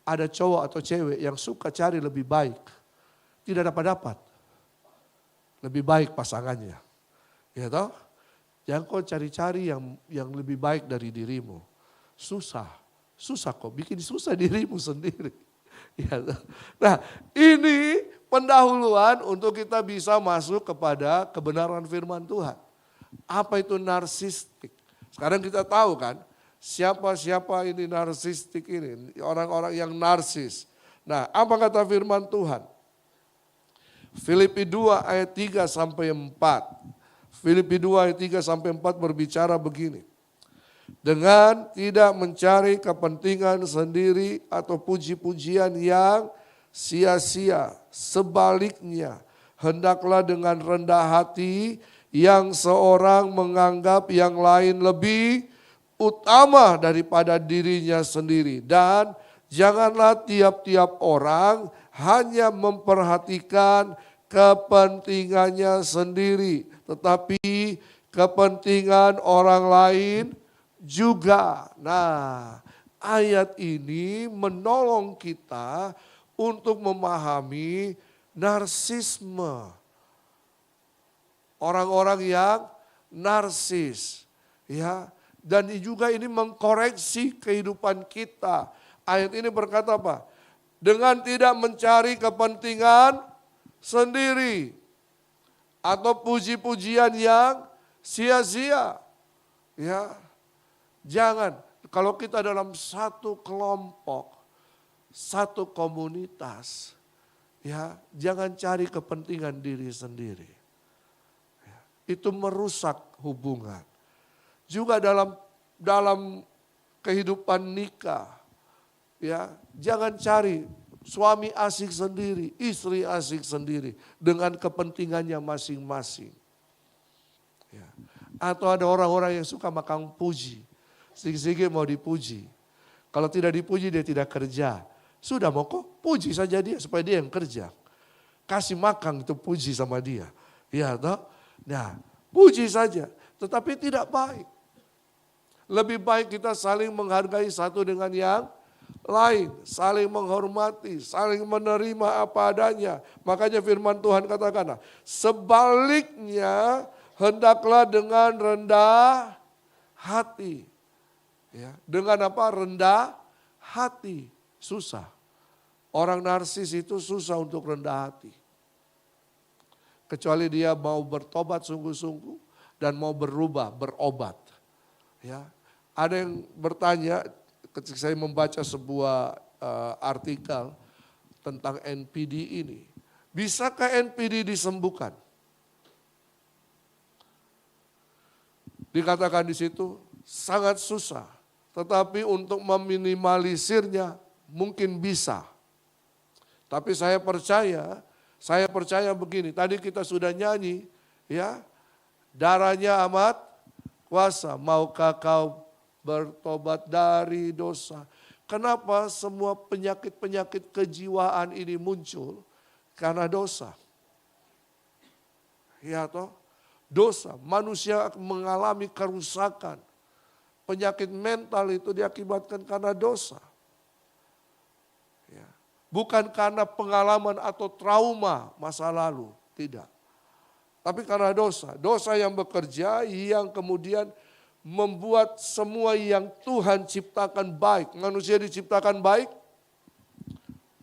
ada cowok atau cewek yang suka cari lebih baik. Tidak dapat. Lebih baik pasangannya. Ya toh? Jangan kau cari-cari yang lebih baik dari dirimu. Susah kok, bikin susah dirimu sendiri. Ya, nah ini pendahuluan untuk kita bisa masuk kepada kebenaran firman Tuhan. Apa itu narsistik? Sekarang kita tahu kan, siapa ini narsistik ini, orang-orang yang narsis. Nah apa kata firman Tuhan? Filipi 2 ayat 3 sampai 4. Filipi 2 ayat 3 sampai 4 berbicara begini. Dengan tidak mencari kepentingan sendiri atau puji-pujian yang sia-sia. Sebaliknya, hendaklah dengan rendah hati yang seorang menganggap yang lain lebih utama daripada dirinya sendiri. Dan janganlah tiap-tiap orang hanya memperhatikan kepentingannya sendiri, tetapi kepentingan orang lain juga. Nah, ayat ini menolong kita untuk memahami narsisme. Orang-orang yang narsis, ya. Dan juga ini mengkoreksi kehidupan kita. Ayat ini berkata apa? Dengan tidak mencari kepentingan sendiri atau puji-pujian yang sia-sia. Ya. Jangan, kalau kita dalam satu kelompok, satu komunitas, ya, jangan cari kepentingan diri sendiri. Ya, itu merusak hubungan. Juga dalam kehidupan nikah, ya, jangan cari suami asik sendiri, istri asik sendiri dengan kepentingannya masing-masing. Ya. Atau ada orang-orang yang suka makan puji, sedikit-sedikit mau dipuji. Kalau tidak dipuji dia tidak kerja. Sudah mau kok puji saja dia supaya dia yang kerja. Kasih makan itu puji sama dia. Ya toh? Nah, puji saja, tetapi tidak baik. Lebih baik kita saling menghargai satu dengan yang lain, saling menghormati, saling menerima apa adanya. Makanya firman Tuhan katakan, sebaliknya hendaklah dengan rendah hati. Ya, dengan apa? Rendah hati. Susah. Orang narsis itu susah untuk rendah hati. Kecuali dia mau bertobat sungguh-sungguh dan mau berubah, berobat. Ya. Ada yang bertanya ketika saya membaca sebuah artikel tentang NPD ini. Bisakah NPD disembuhkan? Dikatakan di situ sangat susah. Tetapi untuk meminimalisirnya mungkin bisa. Tapi saya percaya begini. Tadi kita sudah nyanyi, ya. Darahnya amat kuasa. Maukah kau bertobat dari dosa? Kenapa semua penyakit-penyakit kejiwaan ini muncul? Karena dosa. Ya toh? Dosa. Manusia mengalami kerusakan. Penyakit mental itu diakibatkan karena dosa. Ya. Bukan karena pengalaman atau trauma masa lalu. Tidak. Tapi karena dosa. Dosa yang bekerja yang kemudian membuat semua yang Tuhan ciptakan baik. Manusia diciptakan baik.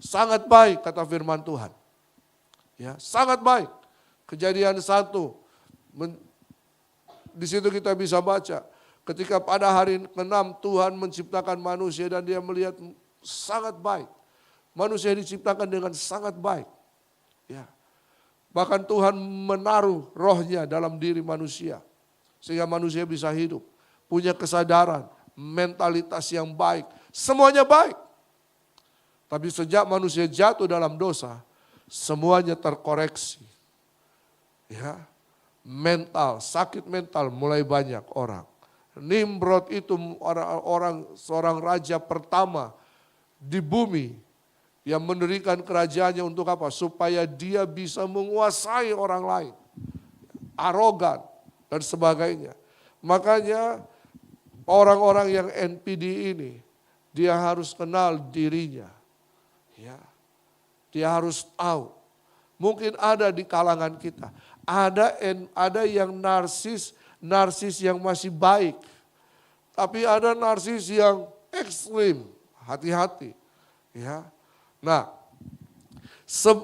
Sangat baik kata firman Tuhan. Ya, sangat baik. Kejadian 1. Di situ kita bisa baca. Ketika pada hari ke-6 Tuhan menciptakan manusia dan dia melihat sangat baik. Manusia diciptakan dengan sangat baik. Ya. Bahkan Tuhan menaruh rohnya dalam diri manusia. Sehingga manusia bisa hidup. Punya kesadaran, mentalitas yang baik. Semuanya baik. Tapi sejak manusia jatuh dalam dosa, semuanya terkoreksi. Ya. Mental, sakit mental mulai banyak orang. Nimrod itu seorang raja pertama di bumi yang mendirikan kerajaannya untuk apa? Supaya dia bisa menguasai orang lain. Arogan dan sebagainya. Makanya orang-orang yang NPD ini dia harus kenal dirinya. Ya. Dia harus tahu. Mungkin ada di kalangan kita. Ada yang narsis yang masih baik. Tapi ada narsis yang ekstrim. Hati-hati. Ya. Nah,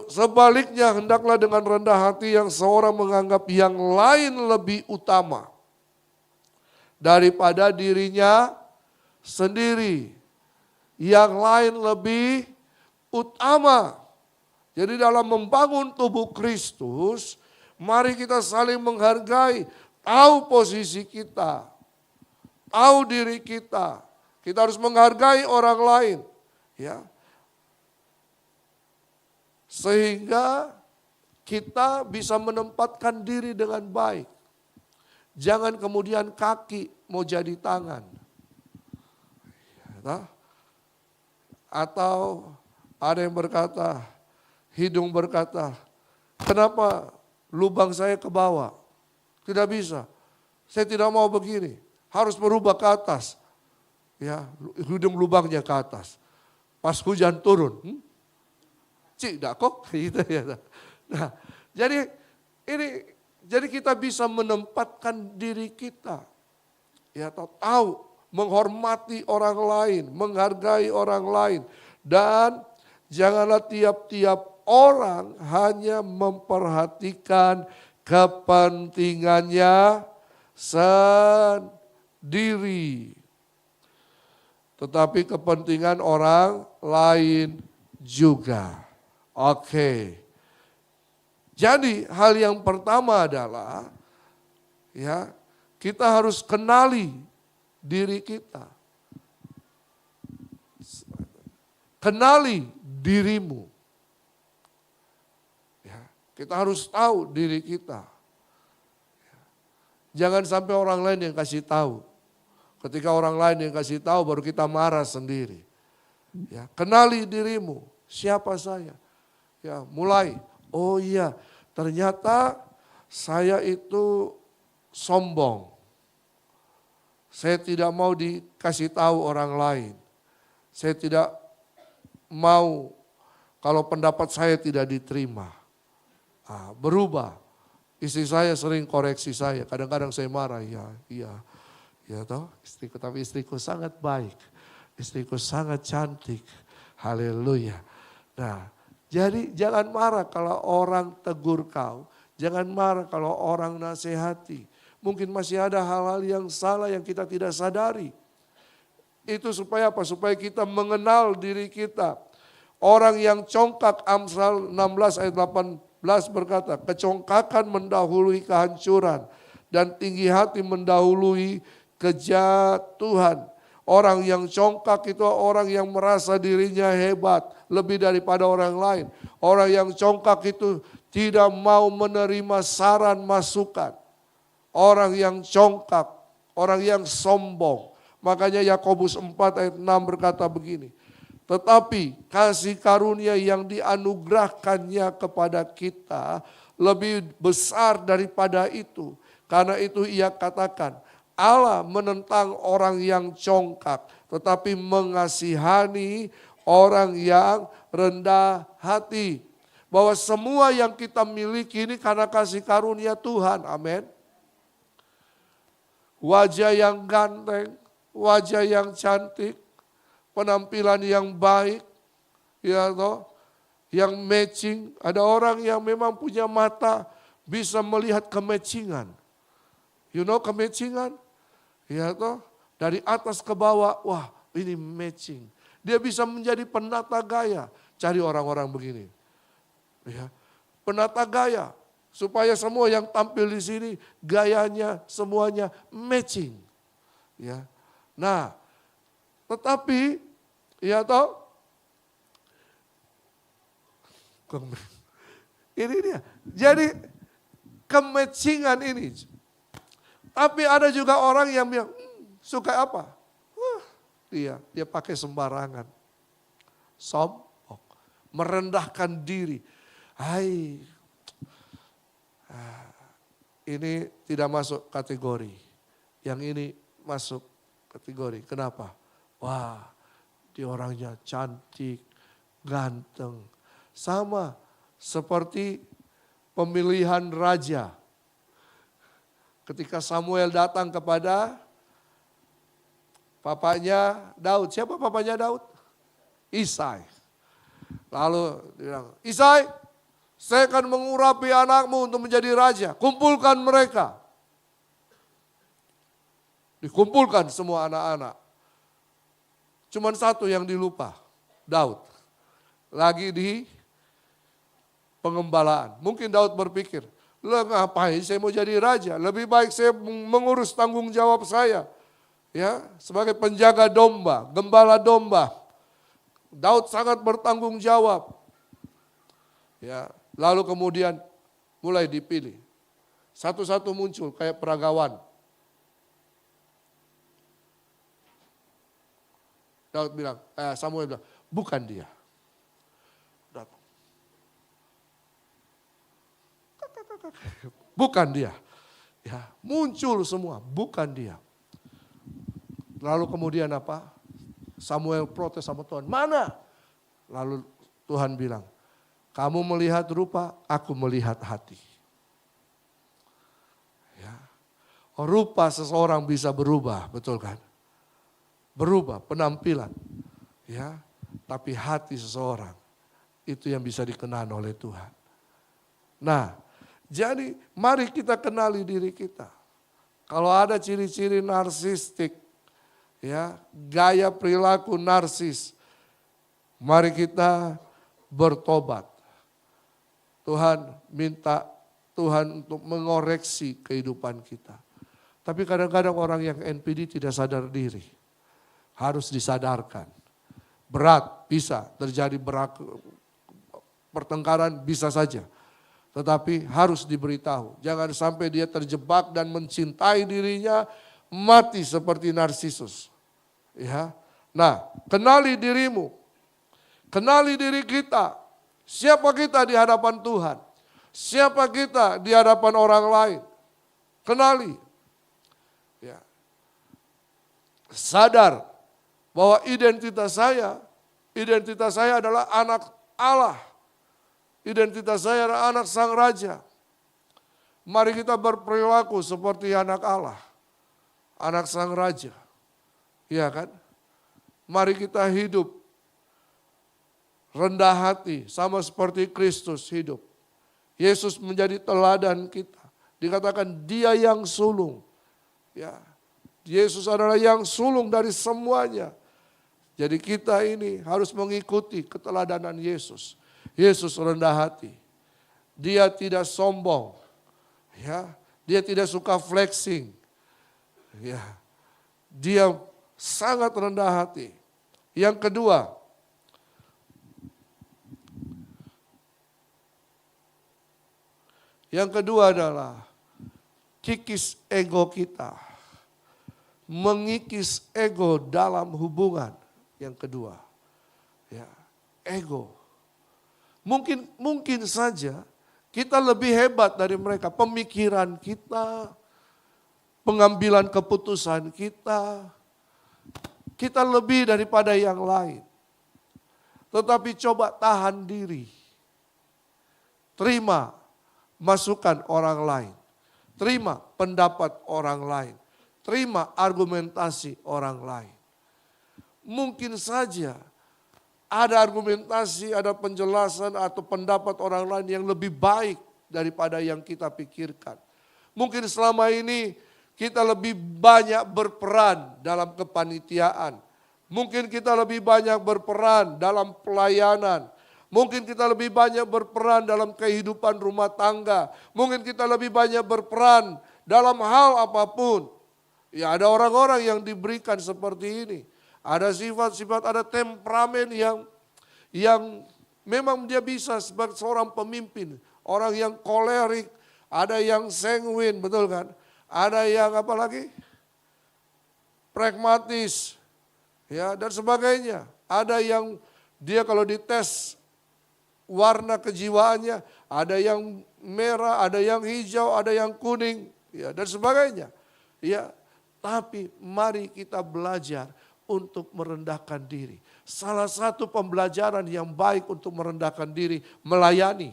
sebaliknya hendaklah dengan rendah hati yang seorang menganggap yang lain lebih utama daripada dirinya sendiri. Yang lain lebih utama. Jadi dalam membangun tubuh Kristus, mari kita saling menghargai. Tahu posisi kita, tahu diri kita. Kita harus menghargai orang lain, ya. Sehingga kita bisa menempatkan diri dengan baik. Jangan kemudian kaki mau jadi tangan. Ya, atau ada yang berkata, hidung berkata, kenapa lubang saya ke bawah? Tidak bisa. Saya tidak mau begini. Harus berubah ke atas. Ya, hidung lubangnya ke atas. Pas hujan turun, cik dak kok gitu ya. Nah, jadi kita bisa menempatkan diri kita, ya tahu menghormati orang lain, menghargai orang lain, dan janganlah tiap-tiap orang hanya memperhatikan kepentingannya sendiri, tetapi kepentingan orang lain juga. Oke. Jadi hal yang pertama adalah ya, kita harus kenali diri kita. Kenali dirimu. Ya, kita harus tahu diri kita. Jangan sampai orang lain yang kasih tahu. Ketika orang lain yang kasih tahu baru kita marah sendiri. Ya, kenali dirimu, siapa saya? Ya, mulai, oh iya, ternyata saya itu sombong. Saya tidak mau dikasih tahu orang lain. Saya tidak mau kalau pendapat saya tidak diterima. Berubah. Istri saya sering koreksi saya, kadang-kadang saya marah, iya toh, istriku, tapi istriku sangat baik, istriku sangat cantik, haleluya. Nah, jadi jangan marah kalau orang tegur kau, jangan marah kalau orang nasihati. Mungkin masih ada hal-hal yang salah yang kita tidak sadari. Itu supaya apa? Supaya kita mengenal diri kita. Orang yang congkak, Amsal 16 ayat 18 berkata, kecongkakan mendahului kehancuran dan tinggi hati mendahului kejatuhan. Orang yang congkak itu orang yang merasa dirinya hebat lebih daripada orang lain. Orang yang congkak itu tidak mau menerima saran masukan. Orang yang congkak, orang yang sombong. Makanya Yakobus 4 ayat 6 berkata begini. Tetapi kasih karunia yang dianugerahkannya kepada kita lebih besar daripada itu. Karena itu ia katakan, Allah menentang orang yang congkak, tetapi mengasihani orang yang rendah hati. Bahwa semua yang kita miliki ini karena kasih karunia Tuhan, amin. Wajah yang ganteng, wajah yang cantik, penampilan yang baik, ya toh, yang matching. Ada orang yang memang punya mata bisa melihat kematchingan. You know kematchingan? Ya toh, dari atas ke bawah, wah ini matching. Dia bisa menjadi penata gaya. Cari orang-orang begini. Ya, penata gaya. Supaya semua yang tampil di sini gayanya semuanya matching. Ya. Nah, tetapi ya toh, ini dia. Jadi kematchingan ini. Tapi ada juga orang yang bilang, suka apa? Dia pakai sembarangan. Sombong, merendahkan diri. Hai, ini tidak masuk kategori. Yang ini masuk kategori. Kenapa? Wah, dia orangnya cantik, ganteng. Sama seperti pemilihan raja. Ketika Samuel datang kepada papanya Daud. Siapa papanya Daud? Isai. Lalu dia bilang, Isai, saya akan mengurapi anakmu untuk menjadi raja. Kumpulkan mereka. Dikumpulkan semua anak-anak. Cuman satu yang dilupa, Daud. Lagi di pengembalaan. Mungkin Daud berpikir, lah ngapain saya mau jadi raja? Lebih baik saya mengurus tanggung jawab saya. Ya, sebagai penjaga domba, gembala domba. Daud sangat bertanggung jawab. Ya, lalu kemudian mulai dipilih. Satu-satu muncul kayak peragawan. Daud bilang, Samuel bilang, bukan dia. Datang. Bukan dia. Ya, muncul semua, bukan dia. Lalu kemudian apa? Samuel protes sama Tuhan, mana? Lalu Tuhan bilang, kamu melihat rupa, aku melihat hati. Ya. Rupa seseorang bisa berubah, betul kan? Berubah penampilan. Ya. Tapi hati seseorang itu yang bisa dikenal oleh Tuhan. Nah, jadi mari kita kenali diri kita. Kalau ada ciri-ciri narsistik, ya, gaya perilaku narsis, mari kita bertobat. Tuhan minta Tuhan untuk mengoreksi kehidupan kita. Tapi kadang-kadang orang yang NPD tidak sadar diri. Harus disadarkan. Berat bisa terjadi pertengkaran bisa saja. Tetapi harus diberitahu. Jangan sampai dia terjebak dan mencintai dirinya mati seperti Narsisus. Ya. Nah, kenali dirimu. Kenali diri kita. Siapa kita di hadapan Tuhan? Siapa kita di hadapan orang lain? Kenali. Ya. Sadar bahwa identitas saya adalah anak Allah. Identitas saya adalah anak Sang Raja. Mari kita berperilaku seperti anak Allah. Anak Sang Raja. Iya kan? Mari kita hidup rendah hati sama seperti Kristus hidup. Yesus menjadi teladan kita. Dikatakan dia yang sulung. Ya. Yesus adalah yang sulung dari semuanya. Jadi kita ini harus mengikuti keteladanan Yesus. Yesus rendah hati. Dia tidak sombong. Ya, dia tidak suka flexing. Ya. Dia sangat rendah hati. Yang kedua adalah kikis ego kita. Mengikis ego dalam hubungan. Yang kedua, ya, ego. Mungkin saja kita lebih hebat dari mereka. Pemikiran kita, pengambilan keputusan kita lebih daripada yang lain. Tetapi coba tahan diri. Terima masukan orang lain. Terima pendapat orang lain. Terima argumentasi orang lain. Mungkin saja ada argumentasi, ada penjelasan atau pendapat orang lain yang lebih baik daripada yang kita pikirkan. Mungkin selama ini kita lebih banyak berperan dalam kepanitiaan. Mungkin kita lebih banyak berperan dalam pelayanan. Mungkin kita lebih banyak berperan dalam kehidupan rumah tangga. Mungkin kita lebih banyak berperan dalam hal apapun. Ya, ada orang-orang yang diberikan seperti ini. Ada sifat-sifat, ada temperamen yang memang dia bisa sebagai seorang pemimpin. Orang yang kolerik, ada yang sanguin, betul kan? Ada yang apa lagi? Pragmatis, ya, dan sebagainya. Ada yang dia kalau dites warna kejiwaannya, ada yang merah, ada yang hijau, ada yang kuning, ya, dan sebagainya. Ya, tapi mari kita belajar untuk merendahkan diri. Salah satu pembelajaran yang baik untuk merendahkan diri, melayani.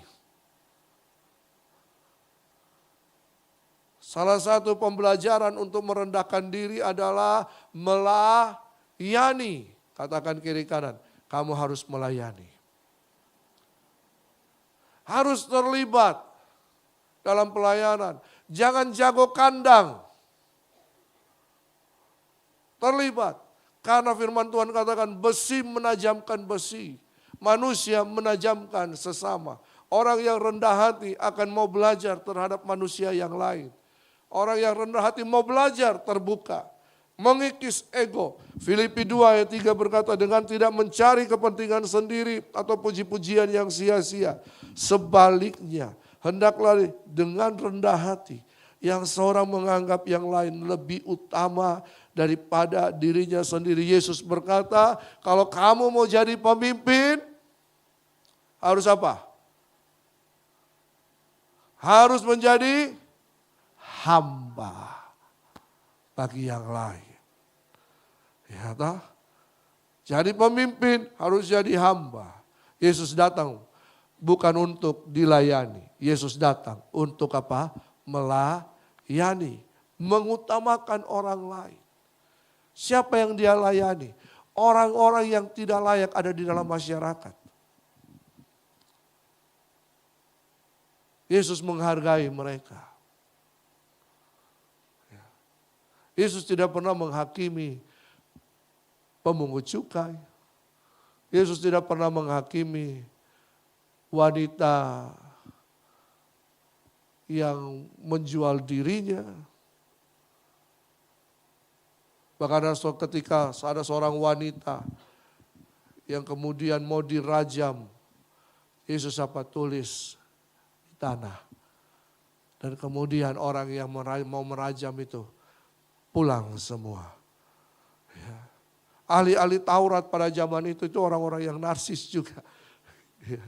Salah satu pembelajaran untuk merendahkan diri adalah melayani. Katakan kiri kanan, kamu harus melayani. Harus terlibat dalam pelayanan. Jangan jago kandang. Terlibat. Karena firman Tuhan katakan besi menajamkan besi. Manusia menajamkan sesama. Orang yang rendah hati akan mau belajar terhadap manusia yang lain. Orang yang rendah hati mau belajar terbuka. Mengikis ego. Filipi 2 ayat 3 berkata dengan tidak mencari kepentingan sendiri atau puji-pujian yang sia-sia. Sebaliknya hendaklah dengan rendah hati. Yang seorang menganggap yang lain lebih utama daripada dirinya sendiri. Yesus berkata, kalau kamu mau jadi pemimpin, harus apa? Harus menjadi hamba bagi yang lain. Ya toh? Jadi pemimpin harus jadi hamba. Yesus datang bukan untuk dilayani. Yesus datang untuk apa? Melayani. Mengutamakan orang lain. Siapa yang dia layani? Orang-orang yang tidak layak ada di dalam masyarakat. Yesus menghargai mereka. Yesus tidak pernah menghakimi pemungut cukai. Yesus tidak pernah menghakimi wanita yang menjual dirinya. Bahkan ketika ada seorang wanita yang kemudian mau dirajam, Yesus apa tulis di tanah. Dan kemudian orang yang mau merajam itu pulang semua. Ya. Ahli-ahli Taurat pada zaman itu orang-orang yang narsis juga. Ya.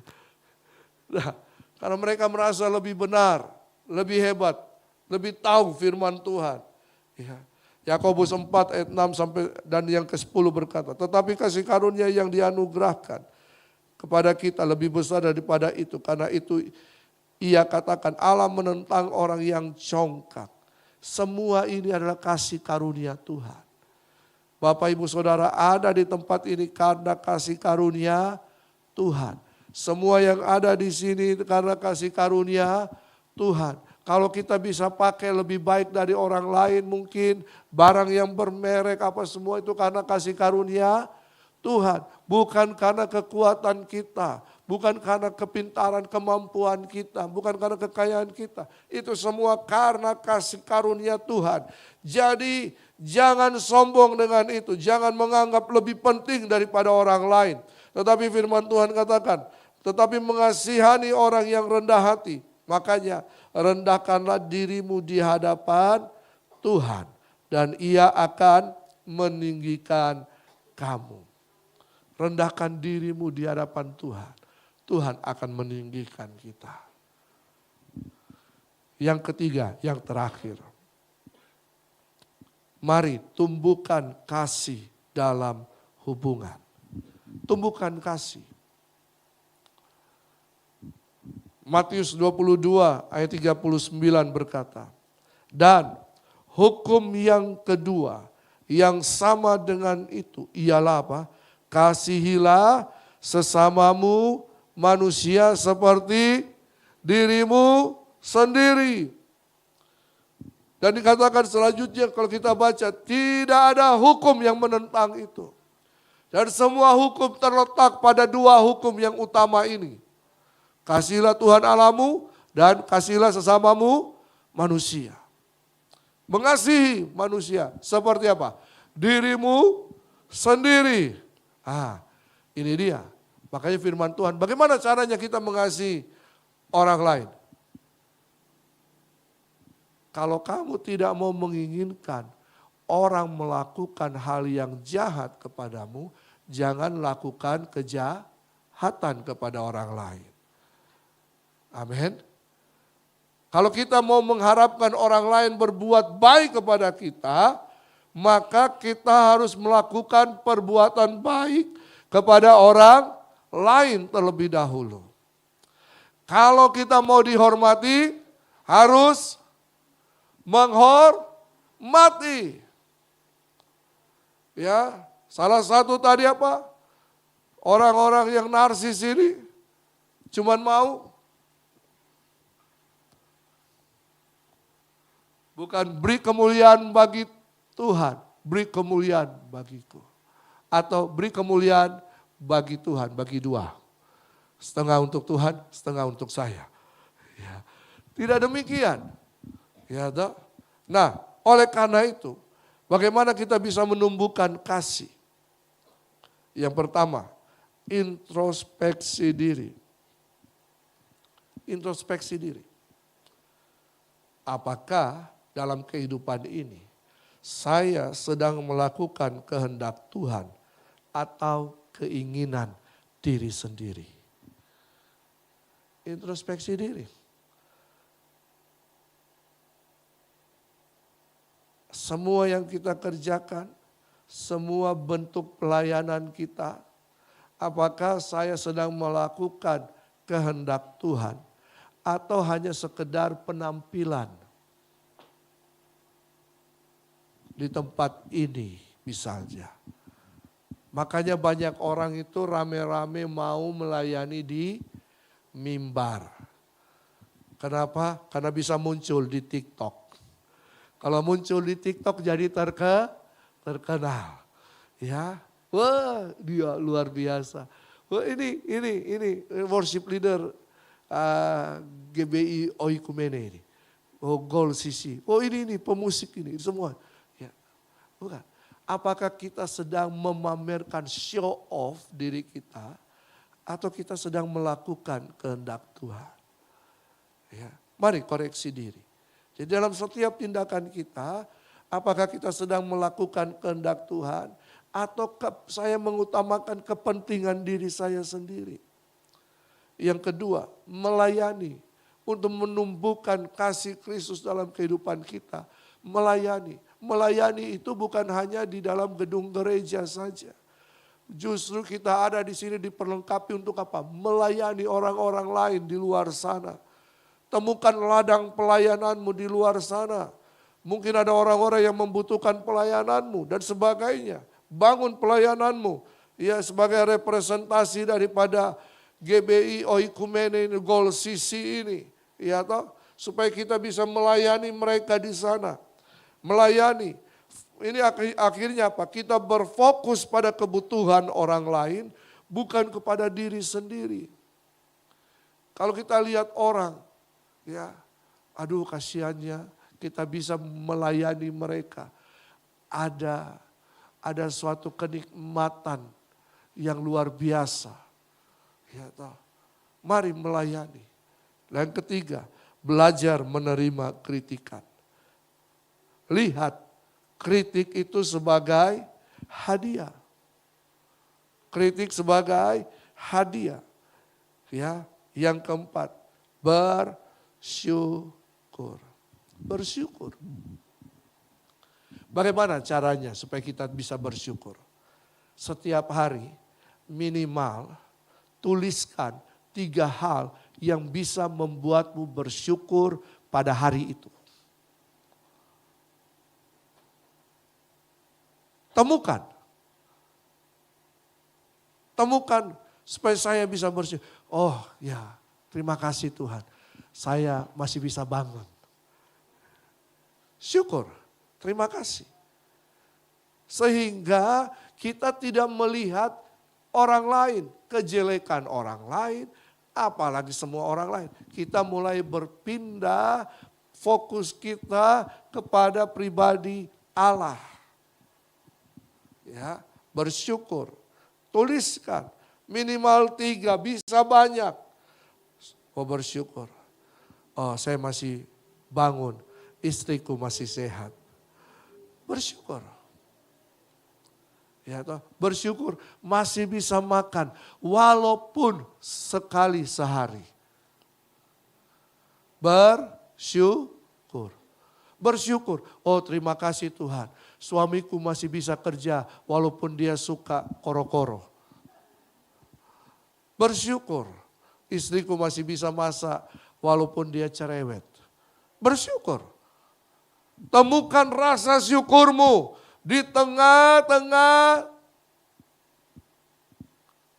Nah, karena mereka merasa lebih benar, lebih hebat, lebih tahu firman Tuhan. Ya. Yakobus 4 ayat 6 sampai dan yang ke-10 berkata, tetapi kasih karunia yang dianugerahkan kepada kita lebih besar daripada itu. Karena itu ia katakan Allah menentang orang yang congkak. Semua ini adalah kasih karunia Tuhan. Bapak Ibu Saudara ada di tempat ini karena kasih karunia Tuhan. Semua yang ada di sini karena kasih karunia Tuhan. Kalau kita bisa pakai lebih baik dari orang lain mungkin barang yang bermerek apa semua itu karena kasih karunia Tuhan. Bukan karena kekuatan kita, bukan karena kepintaran kemampuan kita, bukan karena kekayaan kita. Itu semua karena kasih karunia Tuhan. Jadi jangan sombong dengan itu, jangan menganggap lebih penting daripada orang lain. Tetapi firman Tuhan katakan, tetapi mengasihani orang yang rendah hati. Makanya rendahkanlah dirimu di hadapan Tuhan dan ia akan meninggikan kamu. Rendahkan dirimu di hadapan Tuhan. Tuhan akan meninggikan kita. Yang ketiga, yang terakhir. Mari tumbuhkan kasih dalam hubungan. Tumbuhkan kasih. Matius 22 ayat 39 berkata, dan hukum yang kedua yang sama dengan itu ialah apa? Kasihilah sesamamu manusia seperti dirimu sendiri. Dan dikatakan selanjutnya kalau kita baca, tidak ada hukum yang menentang itu. Dan semua hukum terletak pada dua hukum yang utama ini. Kasihilah Tuhan Allahmu dan kasihilah sesamamu manusia. Mengasihi manusia seperti apa? Dirimu sendiri. Ini dia. Makanya firman Tuhan, bagaimana caranya kita mengasihi orang lain? Kalau kamu tidak mau menginginkan orang melakukan hal yang jahat kepadamu, jangan lakukan kejahatan kepada orang lain. Amin. Kalau kita mau mengharapkan orang lain berbuat baik kepada kita, maka kita harus melakukan perbuatan baik kepada orang lain terlebih dahulu. Kalau kita mau dihormati, harus menghormati. Ya, salah satu tadi apa? Orang-orang yang narsis ini cuman mau bukan beri kemuliaan bagi Tuhan, beri kemuliaan bagiku. Atau beri kemuliaan bagi Tuhan, bagi dua. Setengah untuk Tuhan, setengah untuk saya. Ya. Tidak demikian. Ya, nah, oleh karena itu, bagaimana kita bisa menumbuhkan kasih? Yang pertama, introspeksi diri. Introspeksi diri. Apakah dalam kehidupan ini saya sedang melakukan kehendak Tuhan atau keinginan diri sendiri? Introspeksi diri. Semua yang kita kerjakan, semua bentuk pelayanan kita, apakah saya sedang melakukan kehendak Tuhan atau hanya sekedar penampilan di tempat ini misalnya. Makanya banyak orang itu rame-rame mau melayani di mimbar. Kenapa? Karena bisa muncul di TikTok. Kalau muncul di TikTok jadi terkenal. Ya, wah dia luar biasa. Wah ini worship leader GBI Oikumene ini. Oh Gold CC. Oh ini pemusik ini semua. Ya, bukan. Apakah kita sedang memamerkan show off diri kita atau kita sedang melakukan kehendak Tuhan? Ya, mari koreksi diri. Jadi dalam setiap tindakan kita, apakah kita sedang melakukan kehendak Tuhan atau saya mengutamakan kepentingan diri saya sendiri? Yang kedua, melayani untuk menumbuhkan kasih Kristus dalam kehidupan kita. Melayani itu bukan hanya di dalam gedung gereja saja. Justru kita ada di sini diperlengkapi untuk apa? Melayani orang-orang lain di luar sana. Temukan ladang pelayananmu di luar sana. Mungkin ada orang-orang yang membutuhkan pelayananmu dan sebagainya. Bangun pelayananmu. Ya sebagai representasi daripada GBI Oikumene Gold CC ini. Ya toh, supaya kita bisa melayani mereka di sana. Melayani. Ini akhirnya apa? Kita berfokus pada kebutuhan orang lain, bukan kepada diri sendiri. Kalau kita lihat orang, ya, aduh kasihannya, kita bisa melayani mereka. Ada suatu kenikmatan yang luar biasa. Ya, toh. Mari melayani. Dan yang ketiga, belajar menerima kritikan. Lihat, kritik itu sebagai hadiah. Kritik sebagai hadiah. Ya, yang keempat, bersyukur. Bersyukur. Bagaimana caranya supaya kita bisa bersyukur? Setiap hari minimal tuliskan 3 hal yang bisa membuatmu bersyukur pada hari itu. Temukan supaya saya bisa bersyukur. Oh ya, terima kasih Tuhan. Saya masih bisa bangun. Syukur, terima kasih. Sehingga kita tidak melihat orang lain, kejelekan orang lain, apalagi semua orang lain. Kita mulai berpindah fokus kita kepada pribadi Allah. Ya, bersyukur, tuliskan minimal 3, bisa banyak. Oh bersyukur, oh saya masih bangun, istriku masih sehat. Bersyukur. Ya, toh, bersyukur masih bisa makan walaupun sekali sehari. Bersyukur. Bersyukur, oh terima kasih Tuhan. Suamiku masih bisa kerja walaupun dia suka koro-koro. Bersyukur, istriku masih bisa masak walaupun dia cerewet. Bersyukur. Temukan rasa syukurmu di tengah-tengah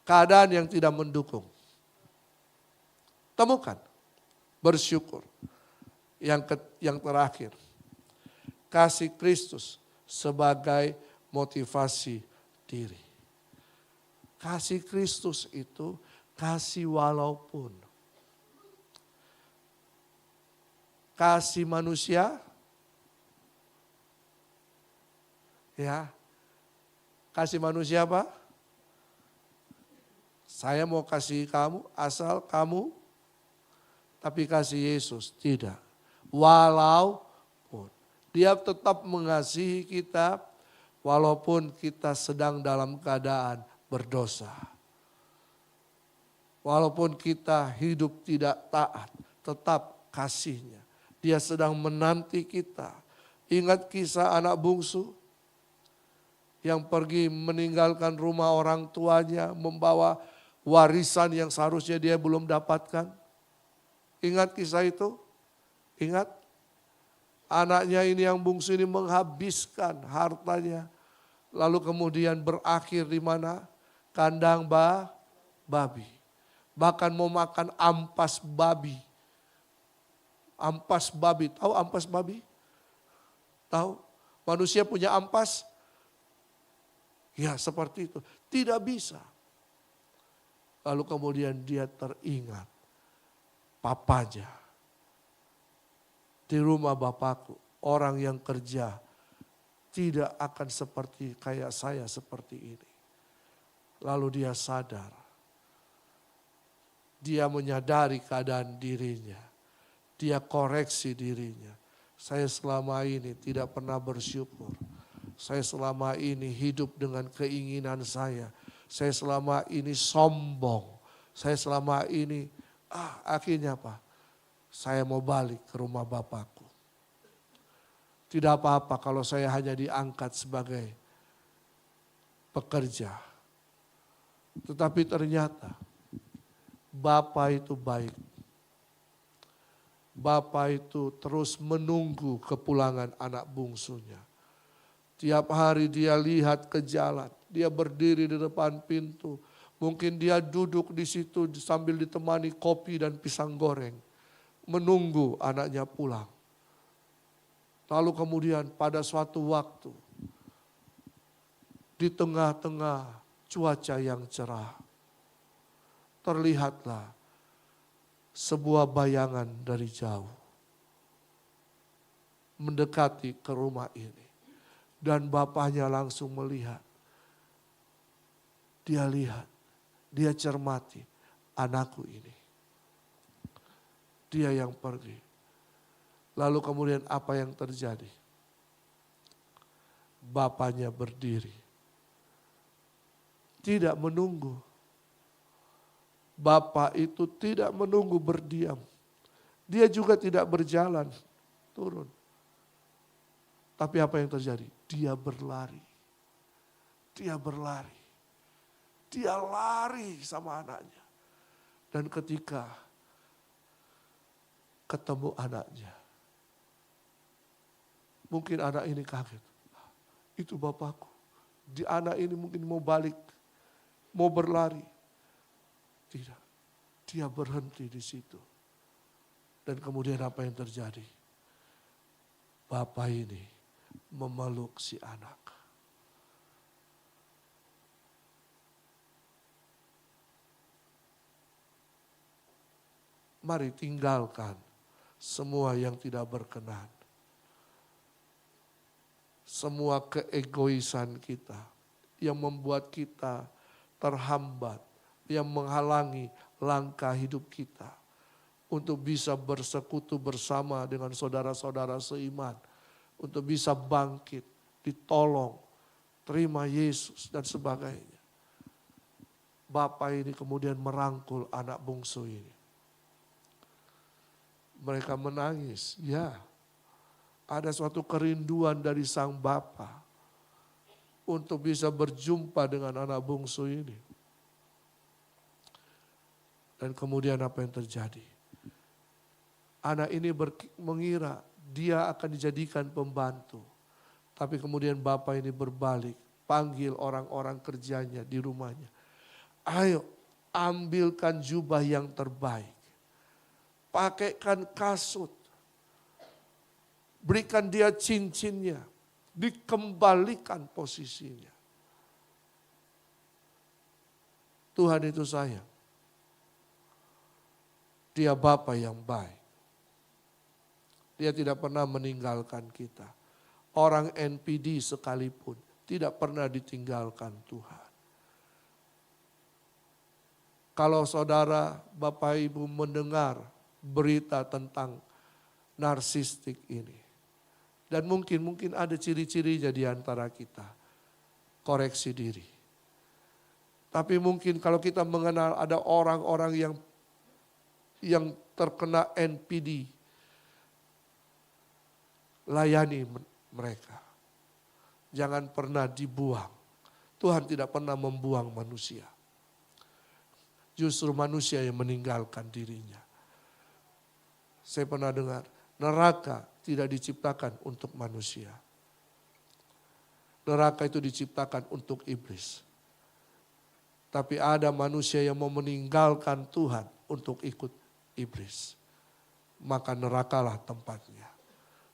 keadaan yang tidak mendukung. Temukan, bersyukur. Yang terakhir, kasih Kristus sebagai motivasi diri. Kasih Kristus itu kasih walaupun. Kasih manusia, ya, kasih manusia apa? Saya mau kasih kamu asal kamu, tapi kasih Yesus tidak. Walaupun dia tetap mengasihi kita walaupun kita sedang dalam keadaan berdosa. Walaupun kita hidup tidak taat, tetap kasihnya. Dia sedang menanti kita. Ingat kisah anak bungsu? yang pergi meninggalkan rumah orang tuanya, membawa warisan yang seharusnya dia belum dapatkan. Ingat kisah itu? Ingat? Anaknya ini yang bungsu ini menghabiskan hartanya. Lalu kemudian berakhir di mana? Kandang babi. Bahkan mau makan ampas babi. Ampas babi, tahu ampas babi? Tahu? Manusia punya ampas? Ya seperti itu. Tidak bisa. Lalu kemudian dia teringat. Papanya. Di rumah bapakku, orang yang kerja tidak akan seperti kayak saya seperti ini. Lalu dia sadar. Dia menyadari keadaan dirinya. Dia koreksi dirinya. Saya selama ini tidak pernah bersyukur. Saya selama ini hidup dengan keinginan saya. Saya selama ini sombong. Saya selama ini, akhirnya apa? Saya mau balik ke rumah bapakku. Tidak apa-apa kalau saya hanya diangkat sebagai pekerja. Tetapi ternyata Bapa itu baik. Bapa itu terus menunggu kepulangan anak bungsunya. Tiap hari dia lihat ke jalan, dia berdiri di depan pintu. Mungkin dia duduk di situ sambil ditemani kopi dan pisang goreng. Menunggu anaknya pulang. Lalu kemudian pada suatu waktu, di tengah-tengah cuaca yang cerah, terlihatlah sebuah bayangan dari jauh. Mendekati ke rumah ini. Dan bapaknya langsung melihat. Dia lihat, dia cermati anakku ini. Dia yang pergi. Lalu kemudian apa yang terjadi? Bapaknya berdiri. Tidak menunggu. Bapak itu tidak menunggu berdiam. Dia juga tidak berjalan turun. Tapi apa yang terjadi? Dia berlari. Dia berlari. Dia lari sama anaknya. Dan ketika ketemu anaknya. Mungkin anak ini kaget. Itu bapakku. Di anak ini mungkin mau balik. Mau berlari. Tidak. Dia berhenti di situ. Dan kemudian apa yang terjadi? Bapak ini memeluk si anak. Mari tinggalkan semua yang tidak berkenan. Semua keegoisan kita yang membuat kita terhambat, yang menghalangi langkah hidup kita untuk bisa bersekutu bersama dengan saudara-saudara seiman, untuk bisa bangkit, ditolong, terima Yesus dan sebagainya. Bapak ini kemudian merangkul anak bungsu ini. Mereka menangis, ya. Ada suatu kerinduan dari sang bapa untuk bisa berjumpa dengan anak bungsu ini. Dan kemudian apa yang terjadi? Anak ini mengira dia akan dijadikan pembantu. Tapi kemudian bapak ini berbalik, panggil orang-orang kerjanya di rumahnya. Ayo, ambilkan jubah yang terbaik. Pakaikan kasut. Berikan dia cincinnya. Dikembalikan posisinya. Tuhan itu sayang. Dia Bapa yang baik. Dia tidak pernah meninggalkan kita. Orang NPD sekalipun tidak pernah ditinggalkan Tuhan. Kalau saudara, Bapak Ibu mendengar berita tentang narsistik ini. Dan mungkin ada ciri-cirinya di antara kita. Koreksi diri. Tapi mungkin kalau kita mengenal ada orang-orang yang terkena NPD, layani mereka. jangan pernah dibuang. Tuhan tidak pernah membuang manusia. Justru manusia yang meninggalkan dirinya. Saya pernah dengar, neraka tidak diciptakan untuk manusia. Neraka itu diciptakan untuk iblis. Tapi ada manusia yang mau meninggalkan Tuhan untuk ikut iblis. Maka nerakalah tempatnya.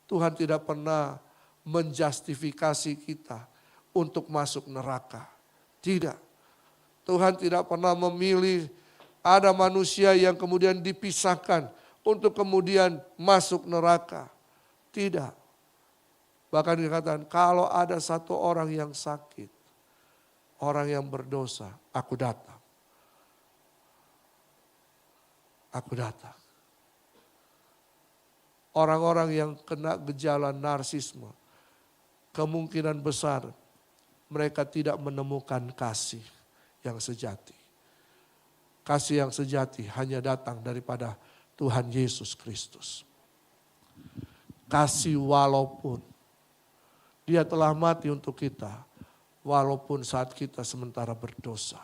Tuhan tidak pernah menjustifikasi kita untuk masuk neraka. Tidak. Tuhan tidak pernah memilih ada manusia yang kemudian dipisahkan untuk kemudian masuk neraka. Tidak. Bahkan dikatakan kalau ada satu orang yang sakit, orang yang berdosa, aku datang. Aku datang. Orang-orang yang kena gejala narsisme, kemungkinan besar mereka tidak menemukan kasih yang sejati. Kasih yang sejati hanya datang daripada Tuhan Yesus Kristus. Kasih walaupun Dia telah mati untuk kita, walaupun saat kita sementara berdosa.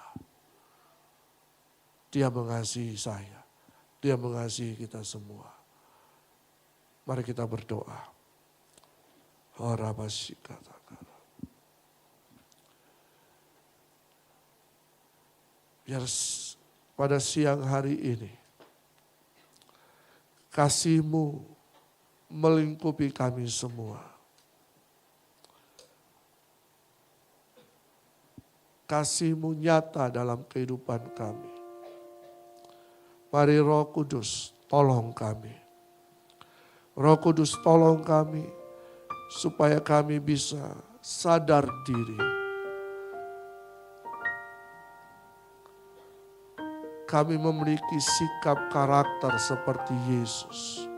Dia mengasihi saya, Dia mengasihi kita semua. Mari kita berdoa. Biar pada siang hari ini, kasih-Mu melingkupi kami semua. Kasih-Mu nyata dalam kehidupan kami. Mari Roh Kudus tolong kami. Roh Kudus tolong kami supaya kami bisa sadar diri. Kami memiliki sikap karakter seperti Yesus.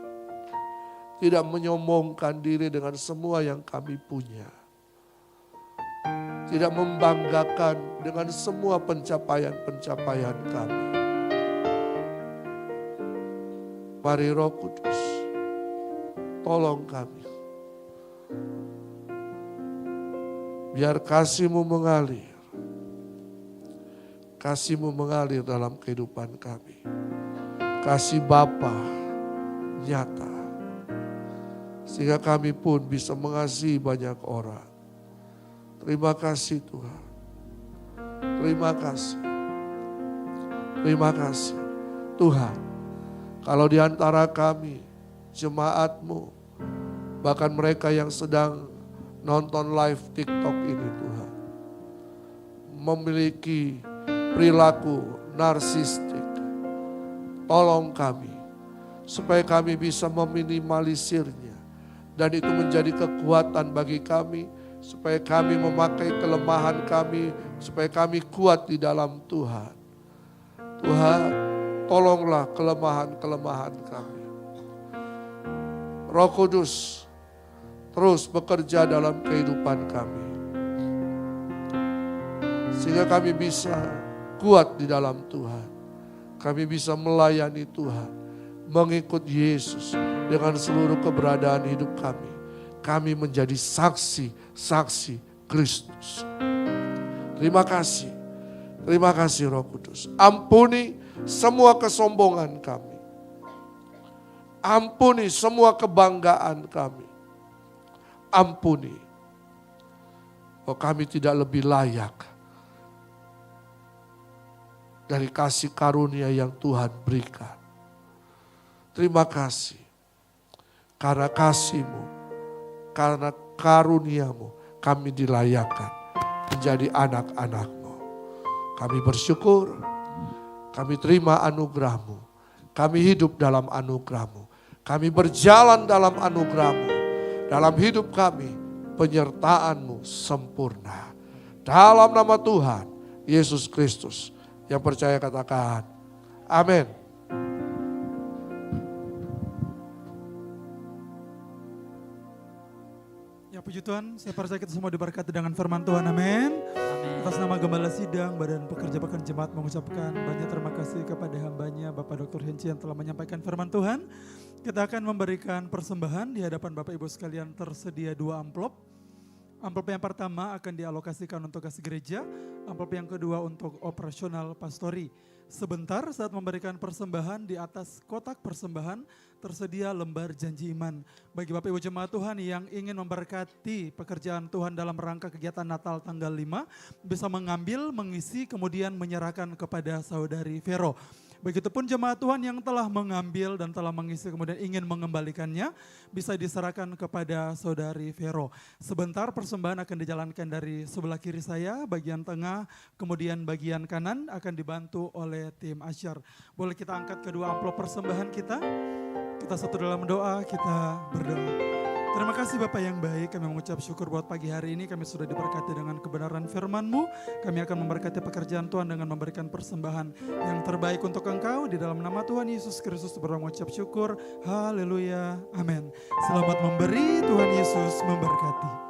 Tidak menyombongkan diri dengan semua yang kami punya. Tidak membanggakan dengan semua pencapaian-pencapaian kami. Mari Roh Kudus, tolong kami. Biar kasih-Mu mengalir. Kasih-Mu mengalir dalam kehidupan kami. Kasih Bapa nyata. Sehingga kami pun bisa mengasihi banyak orang. Terima kasih Tuhan. Terima kasih. Terima kasih. Tuhan, kalau di antara kami, jemaat-Mu, bahkan mereka yang sedang nonton live TikTok ini Tuhan, memiliki perilaku narsistik, tolong kami supaya kami bisa meminimalisirnya dan itu menjadi kekuatan bagi kami supaya kami memakai kelemahan kami supaya kami kuat di dalam Tuhan. Tuhan, tolonglah kelemahan-kelemahan kami. Roh Kudus terus bekerja dalam kehidupan kami sehingga kami bisa kuat di dalam Tuhan. Kami bisa melayani Tuhan, mengikut Yesus dengan seluruh keberadaan hidup kami. Kami menjadi saksi-saksi Kristus. Terima kasih. Terima kasih Roh Kudus. Ampuni semua kesombongan kami. Ampuni semua kebanggaan kami. Ampuni. Oh, kami tidak lebih layak dari kasih karunia yang Tuhan berikan. Terima kasih. Karena kasih-Mu, karena karunia-Mu, kami dilayakkan menjadi anak-anak-Mu. Kami bersyukur, kami terima anugerah-Mu. Kami hidup dalam anugerah-Mu. Kami berjalan dalam anugerah-Mu. Dalam hidup kami, penyertaan-Mu sempurna. Dalam nama Tuhan Yesus Kristus. Yang percaya katakan, amin. Ya puji Tuhan, saya percaya kita semua diberkati dengan firman Tuhan, amin. Atas nama Gembala Sidang, Badan Pekerja Pekan Jemaat mengucapkan banyak terima kasih kepada hambanya Bapak Dr. Henci yang telah menyampaikan firman Tuhan. Kita akan memberikan persembahan di hadapan Bapak Ibu sekalian, tersedia 2 amplop. Amplop yang pertama akan dialokasikan untuk kas gereja, amplop yang kedua untuk operasional pastori. Sebentar saat memberikan persembahan, di atas kotak persembahan tersedia lembar janji iman. Bagi Bapak Ibu Jemaat Tuhan yang ingin memberkati pekerjaan Tuhan dalam rangka kegiatan Natal tanggal 5, bisa mengambil, mengisi, kemudian menyerahkan kepada Saudari Vero. Begitupun jemaat Tuhan yang telah mengambil dan telah mengisi kemudian ingin mengembalikannya, bisa diserahkan kepada Saudari Vero. Sebentar persembahan akan dijalankan dari sebelah kiri saya, bagian tengah, kemudian bagian kanan akan dibantu oleh tim asyar. Boleh kita angkat kedua amplop persembahan kita satu dalam doa, kita berdoa. Terima kasih Bapak yang baik, kami mengucap syukur buat pagi hari ini, kami sudah diberkati dengan kebenaran firman-Mu. Kami akan memberkati pekerjaan Tuhan dengan memberikan persembahan yang terbaik untuk Engkau. Di dalam nama Tuhan Yesus Kristus berdoa mengucap syukur. Haleluya, amin. Selamat memberi, Tuhan Yesus memberkati.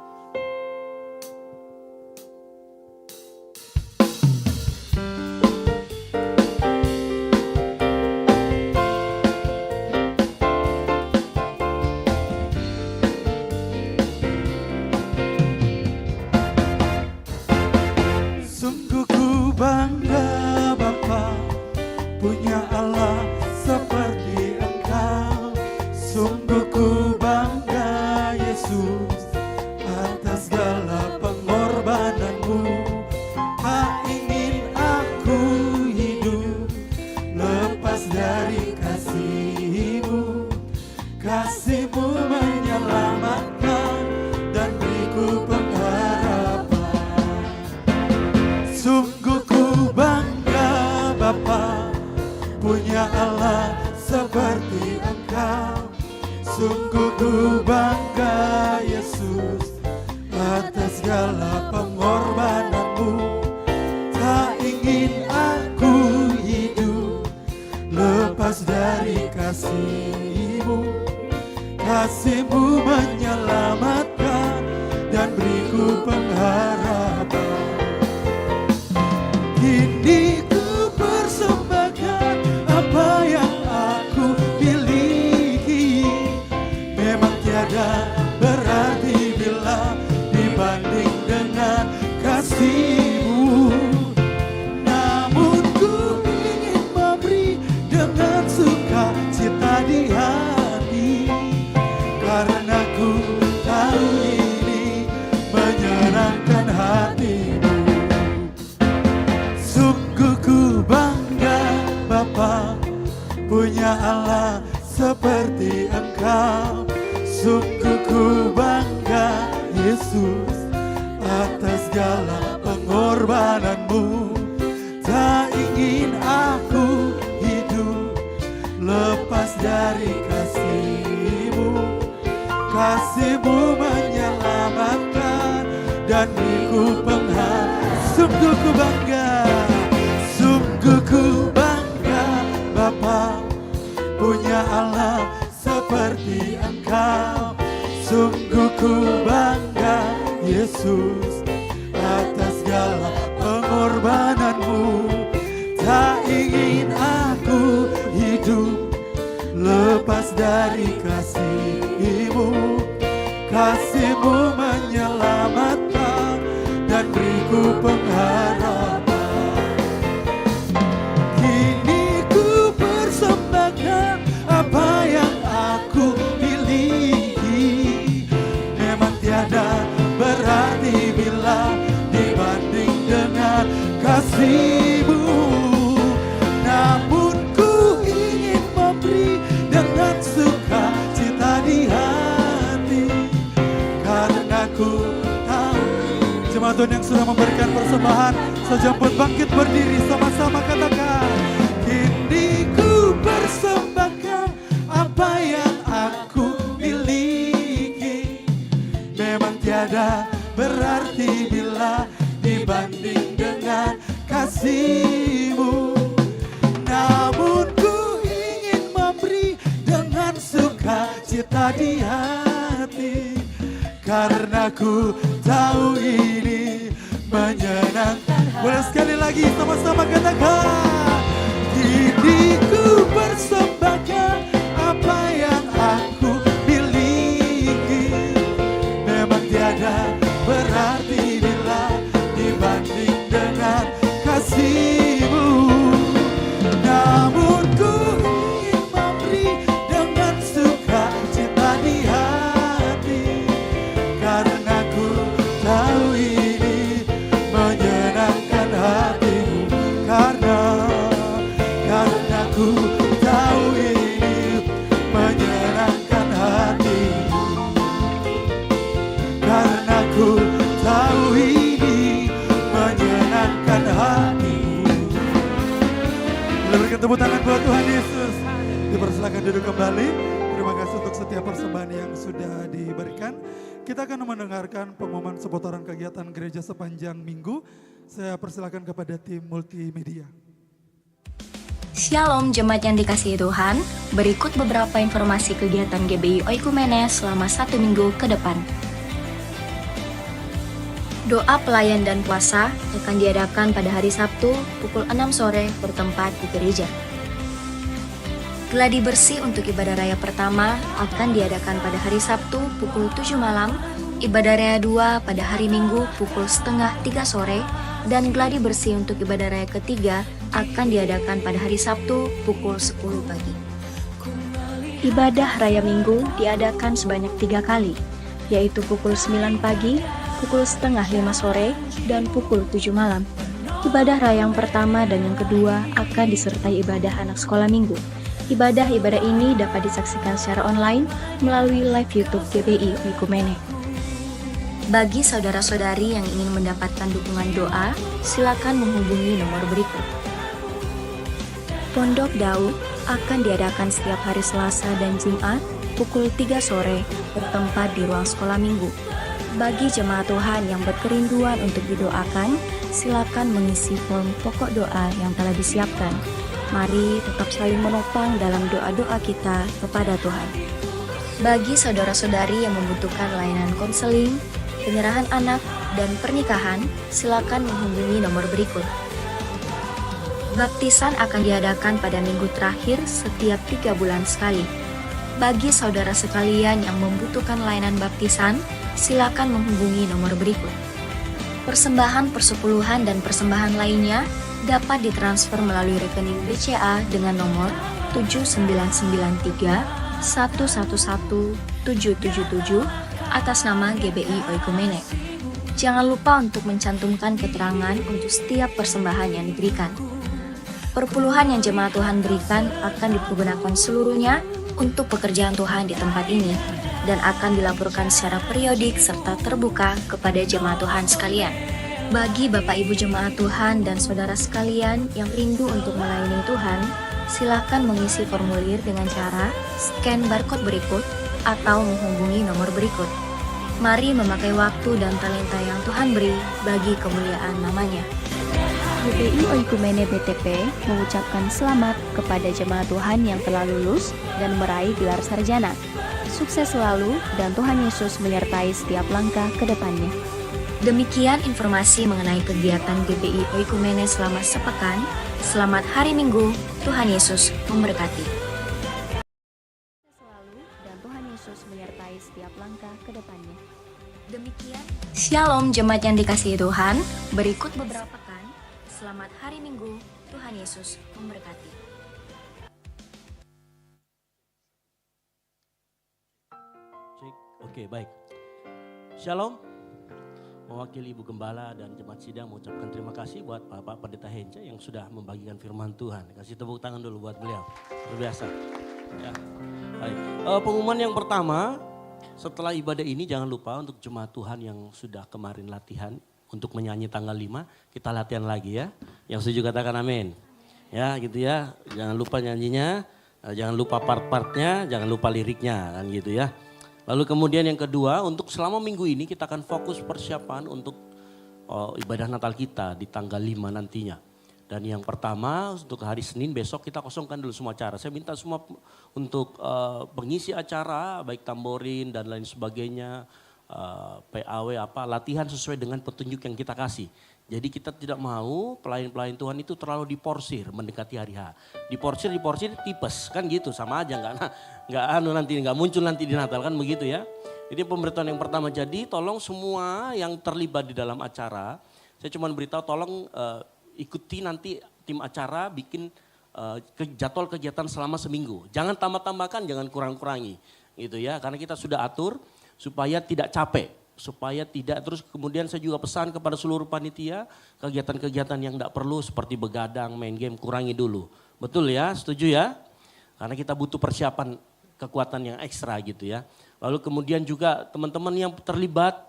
Tuhan yang sudah memberikan persembahan, sejemput bangkit berdiri sama-sama katakan, kini ku persembahkan apa yang aku miliki. Memang tiada berarti bila dibanding dengan kasih-Mu. Namun ku ingin memberi dengan sukacita di hati, karena ku tahu ini menyenangkan. Boleh sekali lagi sama-sama katakan, kini ku persembahkan apa yang aku miliki. Memang tiada berarti Boleh berikan tepuk tangan buat Tuhan Yesus. Dipersilakan duduk kembali. Terima kasih untuk setiap persembahan yang sudah diberikan. Kita akan mendengarkan pengumuman seputaran kegiatan gereja sepanjang minggu. Saya persilakan kepada tim multimedia. Shalom jemaat yang dikasihi Tuhan, berikut beberapa informasi kegiatan GBI Oikumene selama 1 minggu ke depan. Doa pelayan dan puasa akan diadakan pada hari Sabtu pukul 6 sore bertempat di gereja. Gladi bersih untuk ibadah raya pertama akan diadakan pada hari Sabtu pukul 7 malam, ibadah raya 2 pada hari Minggu pukul setengah 3 sore, dan gladi bersih untuk ibadah raya ketiga akan diadakan pada hari Sabtu pukul 10 pagi. Ibadah raya Minggu diadakan sebanyak 3 kali, yaitu pukul 9 pagi, pukul setengah 5 sore, dan pukul 7 malam. Ibadah raya yang pertama dan yang kedua akan disertai ibadah anak sekolah minggu. Ibadah-ibadah ini dapat disaksikan secara online melalui live YouTube GBI Oikumene. Bagi saudara-saudari yang ingin mendapatkan dukungan doa, silakan menghubungi nomor berikut. Pondok Daud akan diadakan setiap hari Selasa dan Jumat pukul 3 sore bertempat di ruang sekolah minggu. Bagi jemaat Tuhan yang berkerinduan untuk didoakan, silakan mengisi form pokok doa yang telah disiapkan. Mari tetap saling menopang dalam doa-doa kita kepada Tuhan. Bagi saudara-saudari yang membutuhkan layanan konseling, penyerahan anak, dan pernikahan, silakan menghubungi nomor berikut. Baptisan akan diadakan pada minggu terakhir setiap 3 bulan sekali. Bagi saudara sekalian yang membutuhkan layanan baptisan, silakan menghubungi nomor berikut. Persembahan persepuluhan dan persembahan lainnya dapat ditransfer melalui rekening BCA dengan nomor 7993 111 777 atas nama GBI Oikumene. Jangan lupa untuk mencantumkan keterangan untuk setiap persembahan yang diberikan. Perpuluhan yang jemaat Tuhan berikan akan dipergunakan seluruhnya untuk pekerjaan Tuhan di tempat ini dan akan dilaporkan secara periodik serta terbuka kepada jemaat Tuhan sekalian. Bagi Bapak Ibu jemaat Tuhan dan saudara sekalian yang rindu untuk melayani Tuhan, silakan mengisi formulir dengan cara scan barcode berikut atau menghubungi nomor berikut. Mari memakai waktu dan talenta yang Tuhan beri bagi kemuliaan namanya. GBI Oikumene BTP mengucapkan selamat kepada jemaat Tuhan yang telah lulus dan meraih gelar sarjana. Sukses selalu dan Tuhan Yesus menyertai setiap langkah ke depannya. Demikian informasi mengenai kegiatan GBI Oikumene selama sepekan. Selamat hari Minggu, Tuhan Yesus memberkati. Selalu dan Tuhan Yesus menyertai setiap langkah ke depannya. Demikian. Shalom jemaat yang dikasihi Tuhan, berikut beberapa pekan. Selamat hari Minggu, Tuhan Yesus memberkati. Oke, baik. Shalom. Mewakili Ibu Gembala dan Jemaat Sidang mengucapkan terima kasih buat Bapak Pendeta Hence yang sudah membagikan firman Tuhan. Kasih tepuk tangan dulu buat beliau. Luar biasa. Ya. Baik. Pengumuman yang pertama, setelah ibadah ini jangan lupa untuk jemaat Tuhan yang sudah kemarin latihan untuk menyanyi tanggal 5, kita latihan lagi ya. Yang setuju katakan amin. Ya gitu ya, jangan lupa nyanyinya, jangan lupa part-partnya, jangan lupa liriknya kan gitu ya. Lalu kemudian yang kedua, untuk selama minggu ini kita akan fokus persiapan untuk ibadah Natal kita di tanggal 5 nantinya. Dan yang pertama untuk hari Senin besok kita kosongkan dulu semua acara. Saya minta semua untuk pengisi acara baik tamborin dan lain sebagainya, PAW latihan sesuai dengan petunjuk yang kita kasih. Jadi kita tidak mau pelayan-pelayan Tuhan itu terlalu diporsir mendekati hari H. Diporsir tipes kan gitu, sama aja nggak muncul nanti di Natal kan begitu ya. Jadi pemberitahuan yang pertama, jadi tolong semua yang terlibat di dalam acara, saya cuma beritahu tolong ikuti nanti tim acara bikin jadwal kegiatan selama seminggu. Jangan tambah-tambahkan, jangan kurang-kurangi gitu ya, karena kita sudah atur supaya tidak capek. Supaya tidak, terus kemudian saya juga pesan kepada seluruh panitia, kegiatan-kegiatan yang tidak perlu seperti begadang, main game, kurangi dulu. Betul ya, setuju ya? Karena kita butuh persiapan kekuatan yang ekstra gitu ya. Lalu kemudian juga teman-teman yang terlibat,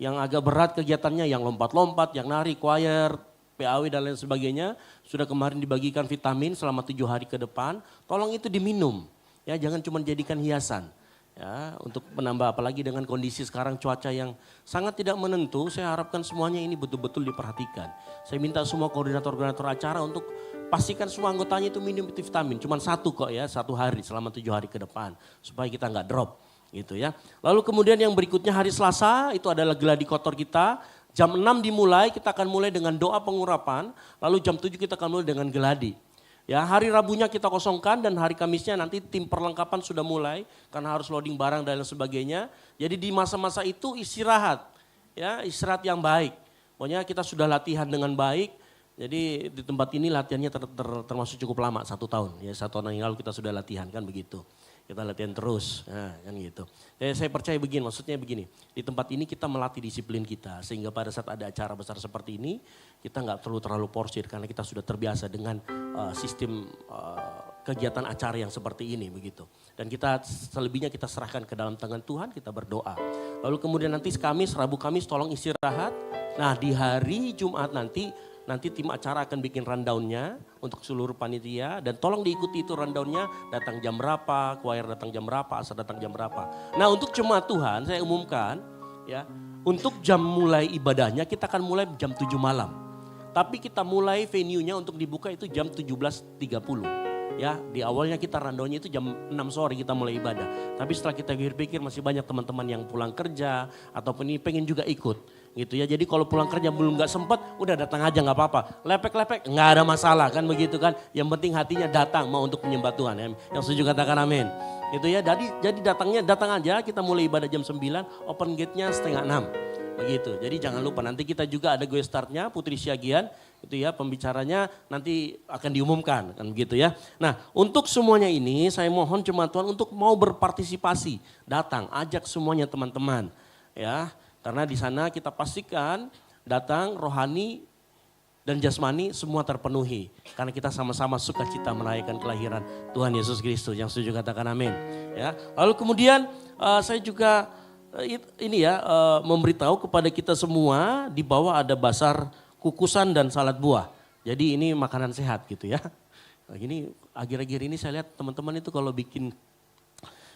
yang agak berat kegiatannya, yang lompat-lompat, yang nari, choir, PAW dan lain sebagainya. Sudah kemarin dibagikan vitamin selama 7 hari ke depan. Tolong itu diminum. Ya, jangan cuma jadikan hiasan. Ya, untuk menambah apalagi dengan kondisi sekarang cuaca yang sangat tidak menentu, saya harapkan semuanya ini betul-betul diperhatikan. Saya minta semua koordinator-koordinator acara untuk pastikan semua anggotanya itu minum itu vitamin. Cuman 1 kok ya, 1 hari selama 7 hari ke depan. Supaya kita nggak drop gitu ya. Lalu kemudian yang berikutnya hari Selasa itu adalah geladi kotor kita. Jam 6 dimulai, kita akan mulai dengan doa pengurapan. Lalu jam 7 kita akan mulai dengan geladi. Ya, hari Rabunya kita kosongkan dan hari Kamisnya nanti tim perlengkapan sudah mulai karena harus loading barang dan lain sebagainya. Jadi di masa-masa itu istirahat, ya istirahat yang baik. Pokoknya kita sudah latihan dengan baik. Jadi di tempat ini latihannya termasuk cukup lama, 1 tahun. Ya 1 tahun yang lalu kita sudah latihan kan begitu. Kita latihan terus, nah, kan gitu. Saya percaya begini, maksudnya begini. Di tempat ini kita melatih disiplin kita. Sehingga pada saat ada acara besar seperti ini, kita nggak terlalu porsir. Karena kita sudah terbiasa dengan sistem kegiatan acara yang seperti ini begitu. Dan kita selebihnya kita serahkan ke dalam tangan Tuhan, kita berdoa. Lalu kemudian nanti Kamis, Rabu Kamis tolong istirahat. Nah di hari Jumat nanti tim acara akan bikin rundown-nya untuk seluruh panitia dan tolong diikuti itu rundown-nya, datang jam berapa, choir datang jam berapa, asar datang jam berapa. Nah untuk jemaat Tuhan saya umumkan ya, untuk jam mulai ibadahnya kita akan mulai jam 7 malam. Tapi kita mulai venue-nya untuk dibuka itu jam 17.30. Ya, di awalnya kita rundown-nya itu jam 6 sore kita mulai ibadah. Tapi setelah kita pikir-pikir masih banyak teman-teman yang pulang kerja ataupun ini pengen juga ikut. Gitu ya, jadi kalau pulang kerja belum gak sempat, udah datang aja gak apa-apa. Lepek-lepek gak ada masalah kan begitu kan. Yang penting hatinya datang mau untuk menyembah Tuhan. Ya. Yang setuju katakan amin. Gitu ya, jadi datang aja kita mulai ibadah jam 9, open gate-nya 5:30. Begitu, jadi jangan lupa nanti kita juga ada gue startnya Putri Syagian. Itu ya pembicaranya nanti akan diumumkan kan begitu ya. Nah untuk semuanya ini saya mohon jemaat Tuhan untuk mau berpartisipasi. Datang, ajak semuanya teman-teman ya. Karena di sana kita pastikan datang rohani dan jasmani semua terpenuhi. Karena kita sama-sama sukacita merayakan kelahiran Tuhan Yesus Kristus. Yang setuju katakan amin. Ya. Lalu kemudian saya juga memberitahu kepada kita semua di bawah ada basar kukusan dan salad buah. Jadi ini makanan sehat gitu ya. Nah, ini akhir-akhir ini saya lihat teman-teman itu kalau bikin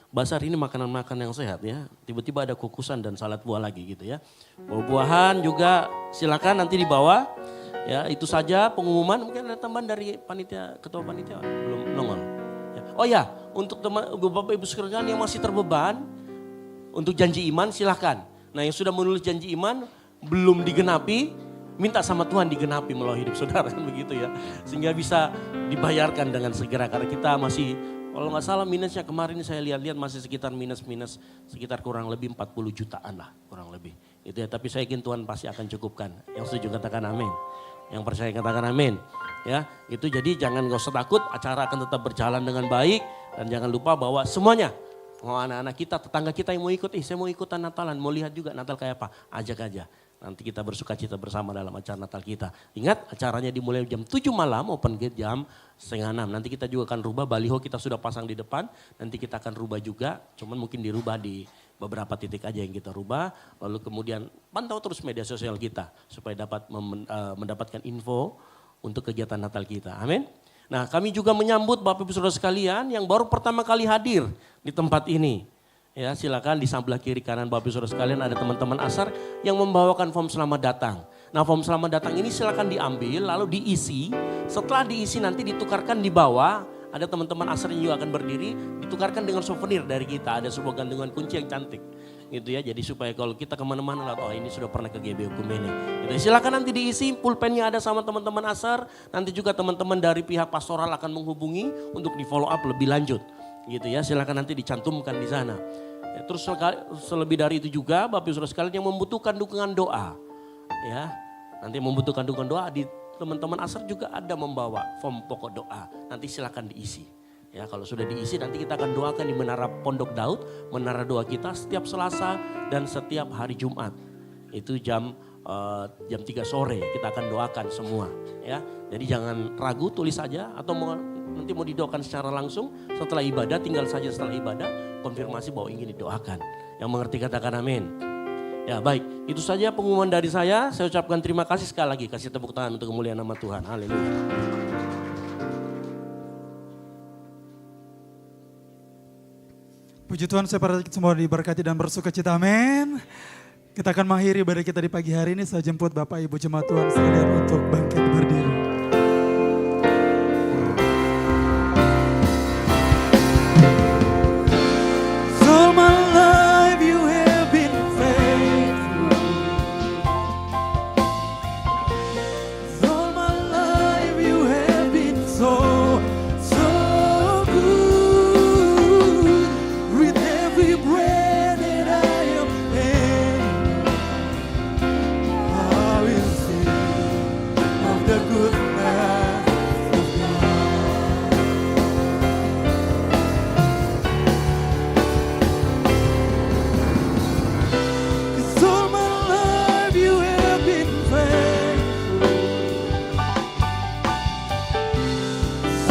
basar ini makanan-makanan yang sehat ya. Tiba-tiba ada kukusan dan salad buah lagi gitu ya. Buah-buahan juga silakan nanti dibawa. Ya itu saja pengumuman. Mungkin ada tambahan dari panitia, ketua panitia belum nongol. Ya. Oh ya untuk teman Bapak Ibu sekalian yang masih terbeban untuk janji iman silahkan. Nah yang sudah menulis janji iman belum digenapi. Minta sama Tuhan digenapi melalui hidup saudara kan begitu ya. Sehingga bisa dibayarkan dengan segera karena kita masih kalau nggak salah minusnya kemarin saya lihat-lihat masih sekitar minus sekitar kurang lebih 40 jutaan lah kurang lebih. Itu ya tapi saya yakin Tuhan pasti akan cukupkan. Yang setuju katakan amin. Yang percaya katakan amin. Ya itu jadi jangan gak usah takut acara akan tetap berjalan dengan baik. Dan jangan lupa bahwa semuanya mau anak-anak kita tetangga kita yang mau ikut saya mau ikutan Natalan mau lihat juga Natal kayak apa ajak aja. Nanti kita bersuka cita bersama dalam acara Natal kita. Ingat acaranya dimulai jam 7 malam, open gate jam 5:30. Nanti kita juga akan rubah, baliho kita sudah pasang di depan. Nanti kita akan rubah juga, cuman mungkin dirubah di beberapa titik aja yang kita rubah. Lalu kemudian pantau terus media sosial kita supaya dapat mendapatkan info untuk kegiatan Natal kita. Amin. Nah kami juga menyambut Bapak Ibu Saudara sekalian yang baru pertama kali hadir di tempat ini. Ya silakan di sebelah kiri kanan Bapak Ibu Saudara sekalian ada teman-teman Asar yang membawakan form selamat datang. Nah form selamat datang ini silakan diambil lalu diisi. Setelah diisi nanti ditukarkan di bawah. Ada teman-teman Asar yang juga akan berdiri ditukarkan dengan souvenir dari kita. Ada sebuah gantungan kunci yang cantik. Gitu ya jadi supaya kalau kita kemana-mana oh ini sudah pernah ke GBI Okumene. Gitu. Silakan nanti diisi pulpennya ada sama teman-teman Asar. Nanti juga teman-teman dari pihak pastoral akan menghubungi untuk di follow up lebih lanjut. Gitu ya silakan nanti dicantumkan di sana. Ya, terus selebih dari itu juga Bapak Ibu Saudara sekalian yang membutuhkan dukungan doa. Ya, nanti membutuhkan dukungan doa di teman-teman Asar juga ada membawa form pokok doa. Nanti silakan diisi. Ya, kalau sudah diisi nanti kita akan doakan di Menara Pondok Daud, menara doa kita setiap Selasa dan setiap hari Jumat. Itu jam 3 sore kita akan doakan semua. Ya, jadi jangan ragu tulis saja atau nanti mau didoakan secara langsung setelah ibadah tinggal saja setelah ibadah konfirmasi bahwa ingin didoakan. Yang mengerti katakan amin. Ya baik, itu saja pengumuman dari saya. Saya ucapkan terima kasih sekali lagi. Kasih tepuk tangan untuk kemuliaan nama Tuhan. Haleluya. Puji Tuhan, saya para semua diberkati dan bersuka cita, amin. Kita akan mengakhiri ibadah kita di pagi hari ini. Saya jemput Bapak Ibu Jemaat Tuhan sekalian untuk bangkit berdiri. So my life you have been faithful. So my life you have been so good. With every breath that I am able, I will sing of the goodness of God. Cause all my life you have been faithful.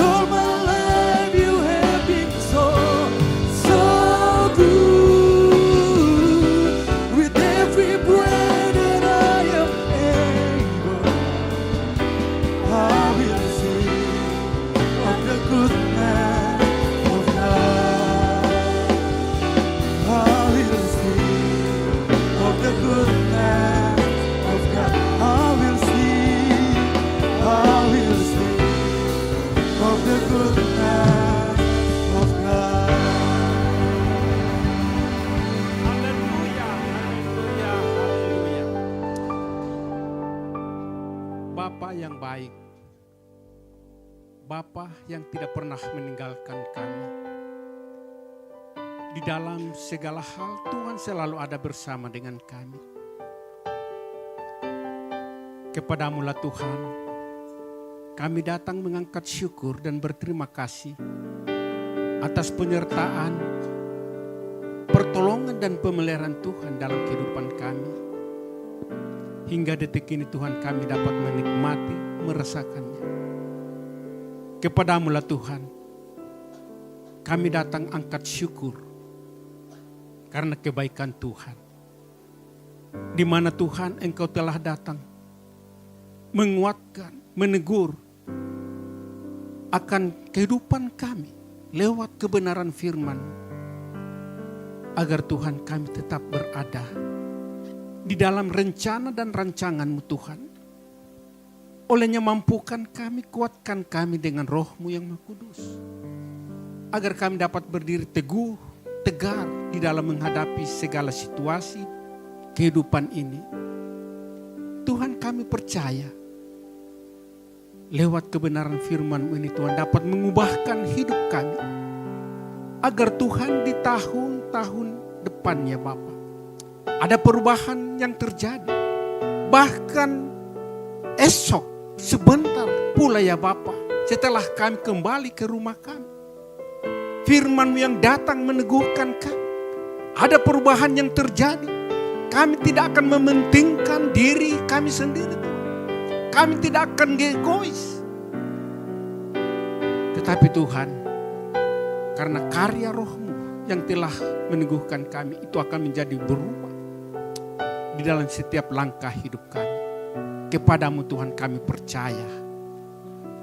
All my life you have been so good. With every breath that I am able, I will sing of the goodness of God. I will sing of the goodness of God. I will sing of the goodness of God. Haleluya, haleluya, haleluya. Bapa yang baik, Bapa yang tidak pernah meninggalkan kami. Di dalam segala hal Tuhan selalu ada bersama dengan kami. Kepadamu-lah Tuhan, kami datang mengangkat syukur dan berterima kasih atas penyertaan, pertolongan dan pemeliharaan Tuhan dalam kehidupan kami. Hingga detik ini Tuhan kami dapat menikmati, merasakannya. Kepadamu-lah Tuhan, kami datang angkat syukur karena kebaikan Tuhan. Di mana Tuhan Engkau telah datang menguatkan, menegur akan kehidupan kami lewat kebenaran firman, agar Tuhan kami tetap berada di dalam rencana dan rancangan-Mu Tuhan. Olehnya mampukan kami, kuatkan kami dengan Roh-Mu yang Maha Kudus, agar kami dapat berdiri teguh, tegar di dalam menghadapi segala situasi kehidupan ini. Tuhan kami percaya lewat kebenaran firman-Mu ini Tuhan dapat mengubahkan hidup kami, agar Tuhan di tahun-tahun depannya Bapa ada perubahan yang terjadi. Bahkan esok sebentar pula ya Bapa, setelah kami kembali ke rumah kami, firman-Mu yang datang meneguhkan kami, ada perubahan yang terjadi. Kami tidak akan mementingkan diri kami sendiri Tuhan. Kami tidak akan egois. Tetapi Tuhan, karena karya Roh-Mu yang telah meneguhkan kami, itu akan menjadi berubah di dalam setiap langkah hidup kami. Kepadamu Tuhan kami percaya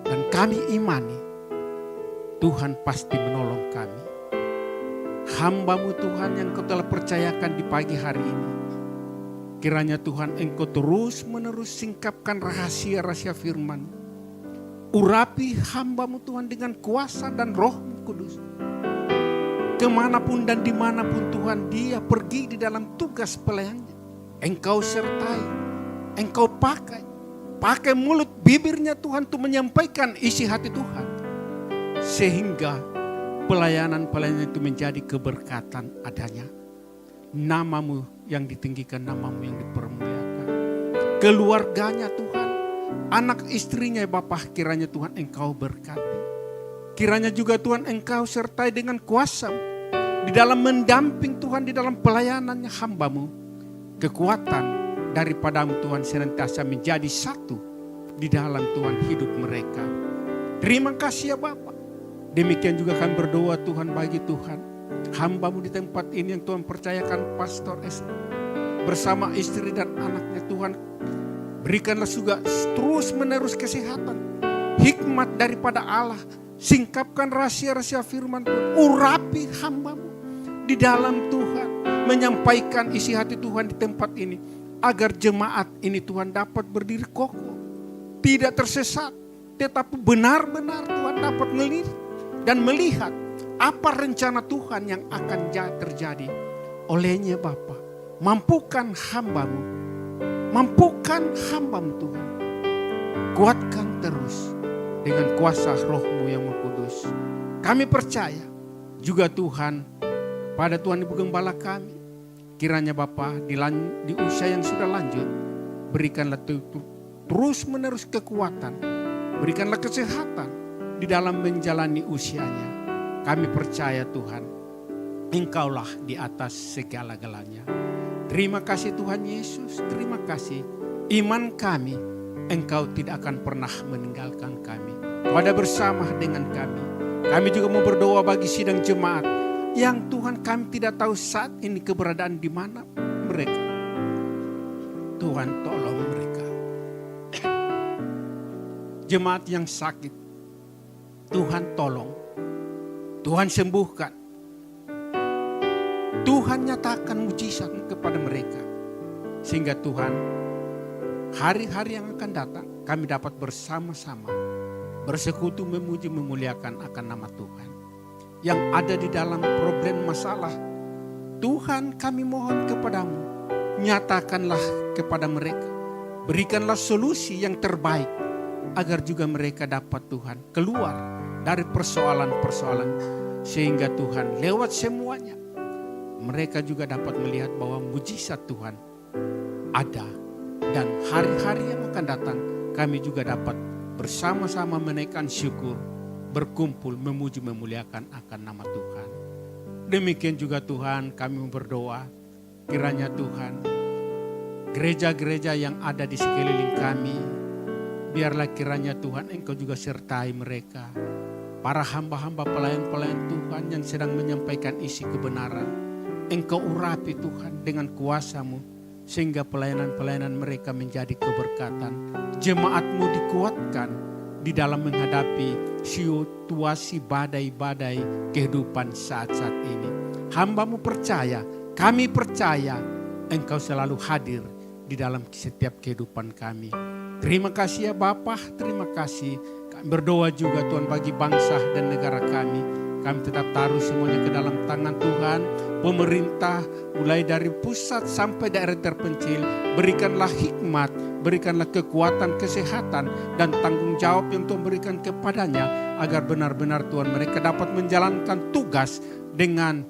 dan kami imani Tuhan pasti menolong kami. Hamba-Mu Tuhan yang Kau telah percayakan di pagi hari ini, kiranya Tuhan Engkau terus menerus singkapkan rahasia-rahasia firman. Urapi hamba-Mu Tuhan dengan kuasa dan Roh-Mu Kudus. Kemanapun dan dimanapun Tuhan dia pergi di dalam tugas pelayannya, Engkau sertai, Engkau pakai. Pakai mulut bibirnya Tuhan untuk menyampaikan isi hati Tuhan. Sehingga pelayanan-pelayanan itu menjadi keberkatan adanya. Nama-Mu yang ditinggikan, nama-Mu yang dipermuliakan. Keluarganya Tuhan, anak istrinya Bapa, kiranya Tuhan Engkau berkati. Kiranya juga Tuhan Engkau sertai dengan kuasa di dalam mendamping Tuhan di dalam pelayanannya hamba-Mu. Kekuatan daripada-Mu Tuhan senantiasa menjadi satu di dalam Tuhan hidup mereka. Terima kasih ya Bapa. Demikian juga kami berdoa Tuhan bagi Tuhan hamba-Mu di tempat ini yang Tuhan percayakan Pastor Esther. bersama istri dan anaknya Tuhan. Berikanlah juga terus menerus kesehatan, hikmat daripada Allah. Singkapkan rahasia-rahasia firman Tuhan. Urapi hamba-Mu di dalam Tuhan. Menyampaikan isi hati Tuhan di tempat ini. Agar jemaat ini Tuhan dapat berdiri kokoh. Tidak tersesat. Tetapi benar-benar Tuhan dapat melihat dan melihat apa rencana Tuhan yang akan terjadi. Olehnya Bapa, mampukan hamba-Mu. Mampukan hamba-Mu Tuhan. Kuatkan terus dengan kuasa Roh-Mu yang Maha Kudus. Kami percaya juga Tuhan pada Tuhan Ibu Gembala kami. Kiranya Bapa di usia yang sudah lanjut, berikanlah terus menerus kekuatan. Berikanlah kesehatan di dalam menjalani usianya. Kami percaya Tuhan, Engkaulah di atas segala-galanya. Terima kasih Tuhan Yesus, terima kasih. Iman kami, Engkau tidak akan pernah meninggalkan kami. Kau ada bersama dengan kami. Kami juga mau berdoa bagi sidang jemaat yang Tuhan kami tidak tahu saat ini keberadaan di mana mereka. Tuhan tolong mereka. Jemaat yang sakit, Tuhan tolong. Tuhan sembuhkan. Tuhan nyatakan mujizat kepada mereka. Sehingga Tuhan, hari-hari yang akan datang, kami dapat bersama-sama bersekutu memuji memuliakan akan nama Tuhan. Yang ada di dalam problem masalah, Tuhan kami mohon kepadamu, nyatakanlah kepada mereka. Berikanlah solusi yang terbaik, agar juga mereka dapat Tuhan keluar dari persoalan-persoalan. Sehingga Tuhan lewat semuanya, mereka juga dapat melihat bahwa mujizat Tuhan ada. Dan hari-hari yang akan datang, kami juga dapat bersama-sama menaikkan syukur, berkumpul memuji memuliakan akan nama Tuhan. Demikian juga Tuhan kami berdoa, kiranya Tuhan gereja-gereja yang ada di sekeliling kami, biarlah kiranya Tuhan Engkau juga sertai mereka. Para hamba-hamba pelayan-pelayan Tuhan yang sedang menyampaikan isi kebenaran, Engkau urapi Tuhan dengan kuasa-Mu, sehingga pelayanan-pelayanan mereka menjadi keberkatan. Jemaat-Mu dikuatkan di dalam menghadapi situasi badai-badai kehidupan saat-saat ini. Hamba-Mu percaya, kami percaya Engkau selalu hadir di dalam setiap kehidupan kami. Terima kasih ya Bapa, terima kasih. Kami berdoa juga Tuhan bagi bangsa dan negara kami. Kami tetap taruh semuanya ke dalam tangan Tuhan. Pemerintah mulai dari pusat sampai daerah terpencil. Berikanlah hikmat, berikanlah kekuatan, kesehatan dan tanggung jawab yang Tuhan berikan kepadanya. Agar benar-benar Tuhan mereka dapat menjalankan tugas dengan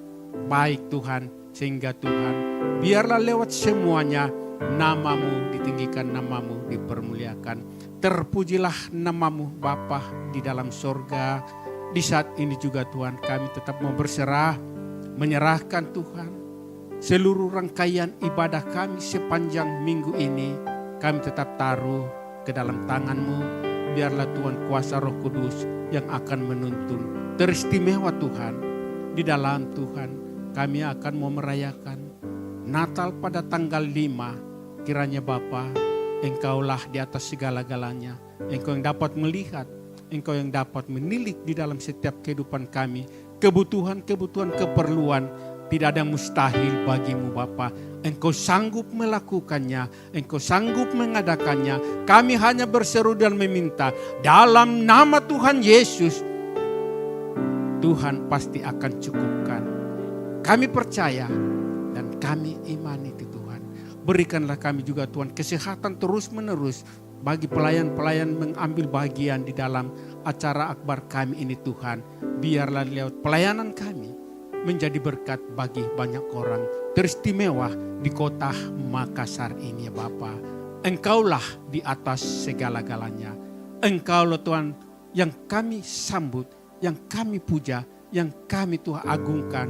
baik Tuhan. Sehingga Tuhan biarlah lewat semuanya nama-Mu ditinggikan, nama-Mu dipermuliakan. Terpujilah nama-Mu Bapa di dalam sorga. Di saat ini juga Tuhan kami tetap mau berserah, menyerahkan Tuhan seluruh rangkaian ibadah kami sepanjang minggu ini. Kami tetap taruh ke dalam tangan-Mu. Biarlah Tuhan kuasa Roh Kudus yang akan menuntun. Teristimewa Tuhan, di dalam Tuhan kami akan mau merayakan Natal pada tanggal 5. Kiranya Bapa, Engkaulah di atas segala-galanya. Engkau yang dapat melihat, Engkau yang dapat menilik di dalam setiap kehidupan kami. Kebutuhan-kebutuhan, keperluan. Tidak ada yang mustahil bagimu Bapa. Engkau sanggup melakukannya. Engkau sanggup mengadakannya. Kami hanya berseru dan meminta. Dalam nama Tuhan Yesus, Tuhan pasti akan cukupkan. Kami percaya dan kami imani itu Tuhan. Berikanlah kami juga Tuhan kesehatan terus menerus. Bagi pelayan-pelayan mengambil bagian di dalam acara akbar kami ini Tuhan. Biarlah lewat pelayanan kami menjadi berkat bagi banyak orang. Teristimewa di kota Makassar ini ya Bapa. Engkaulah di atas segala-galanya. Engkaulah Tuhan yang kami sambut, yang kami puja, yang kami Tuhan agungkan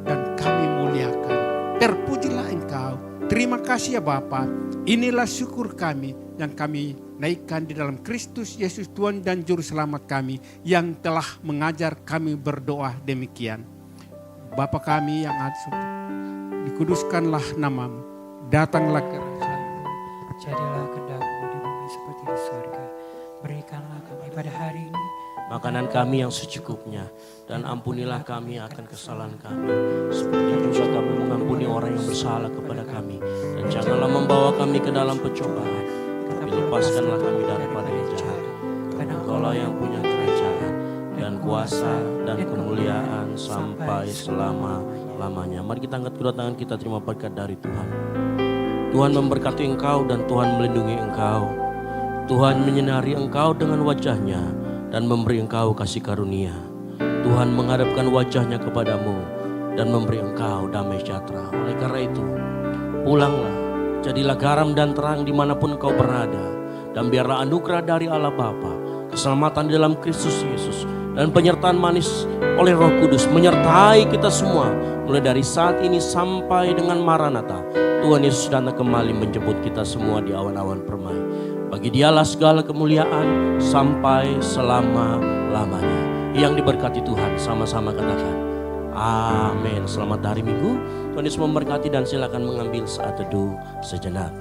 dan kami muliakan. Terpujilah Engkau. Terima kasih ya Bapa. Inilah syukur kami yang kami naikkan di dalam Kristus Yesus Tuhan dan Juru Selamat kami yang telah mengajar kami berdoa demikian. Bapa kami yang ada, dikuduskanlah nama-Mu, Datanglah kerajaan-Mu. Jadilah kehendak-Mu di bumi seperti di surga. Berikanlah kami pada hari ini makanan kami yang secukupnya, dan ampunilah kami akan kesalahan kami, seperti juga kami mengampuni orang yang bersalah kepada kami. Dan janganlah membawa kami ke dalam pencobaan, tapi lepaskanlah kami daripada yang jahat. Karena Engkaulah yang punya kerajaan dan kuasa dan kemuliaan sampai selama-lamanya. Mari kita angkat kedua tangan kita, terima berkat dari Tuhan. Tuhan memberkati engkau dan Tuhan melindungi engkau. Tuhan menyinari engkau dengan wajah-Nya dan memberi engkau kasih karunia. Tuhan menghadapkan wajah-Nya kepadamu dan memberi engkau damai sejahtera. Oleh karena itu, pulanglah, jadilah garam dan terang dimanapun engkau berada. Dan biarlah anugerah dari Allah Bapa, keselamatan di dalam Kristus Yesus, dan penyertaan manis oleh Roh Kudus menyertai kita semua. Mulai dari saat ini sampai dengan Maranatha, Tuhan Yesus datang kembali menjemput kita semua di awan-awan permai. Bagi Dialah segala kemuliaan sampai selama-lamanya. Yang diberkati Tuhan, sama-sama katakan amin. Selamat hari Minggu, Tuhan Yesus memberkati, dan silakan mengambil saat teduh sejenak.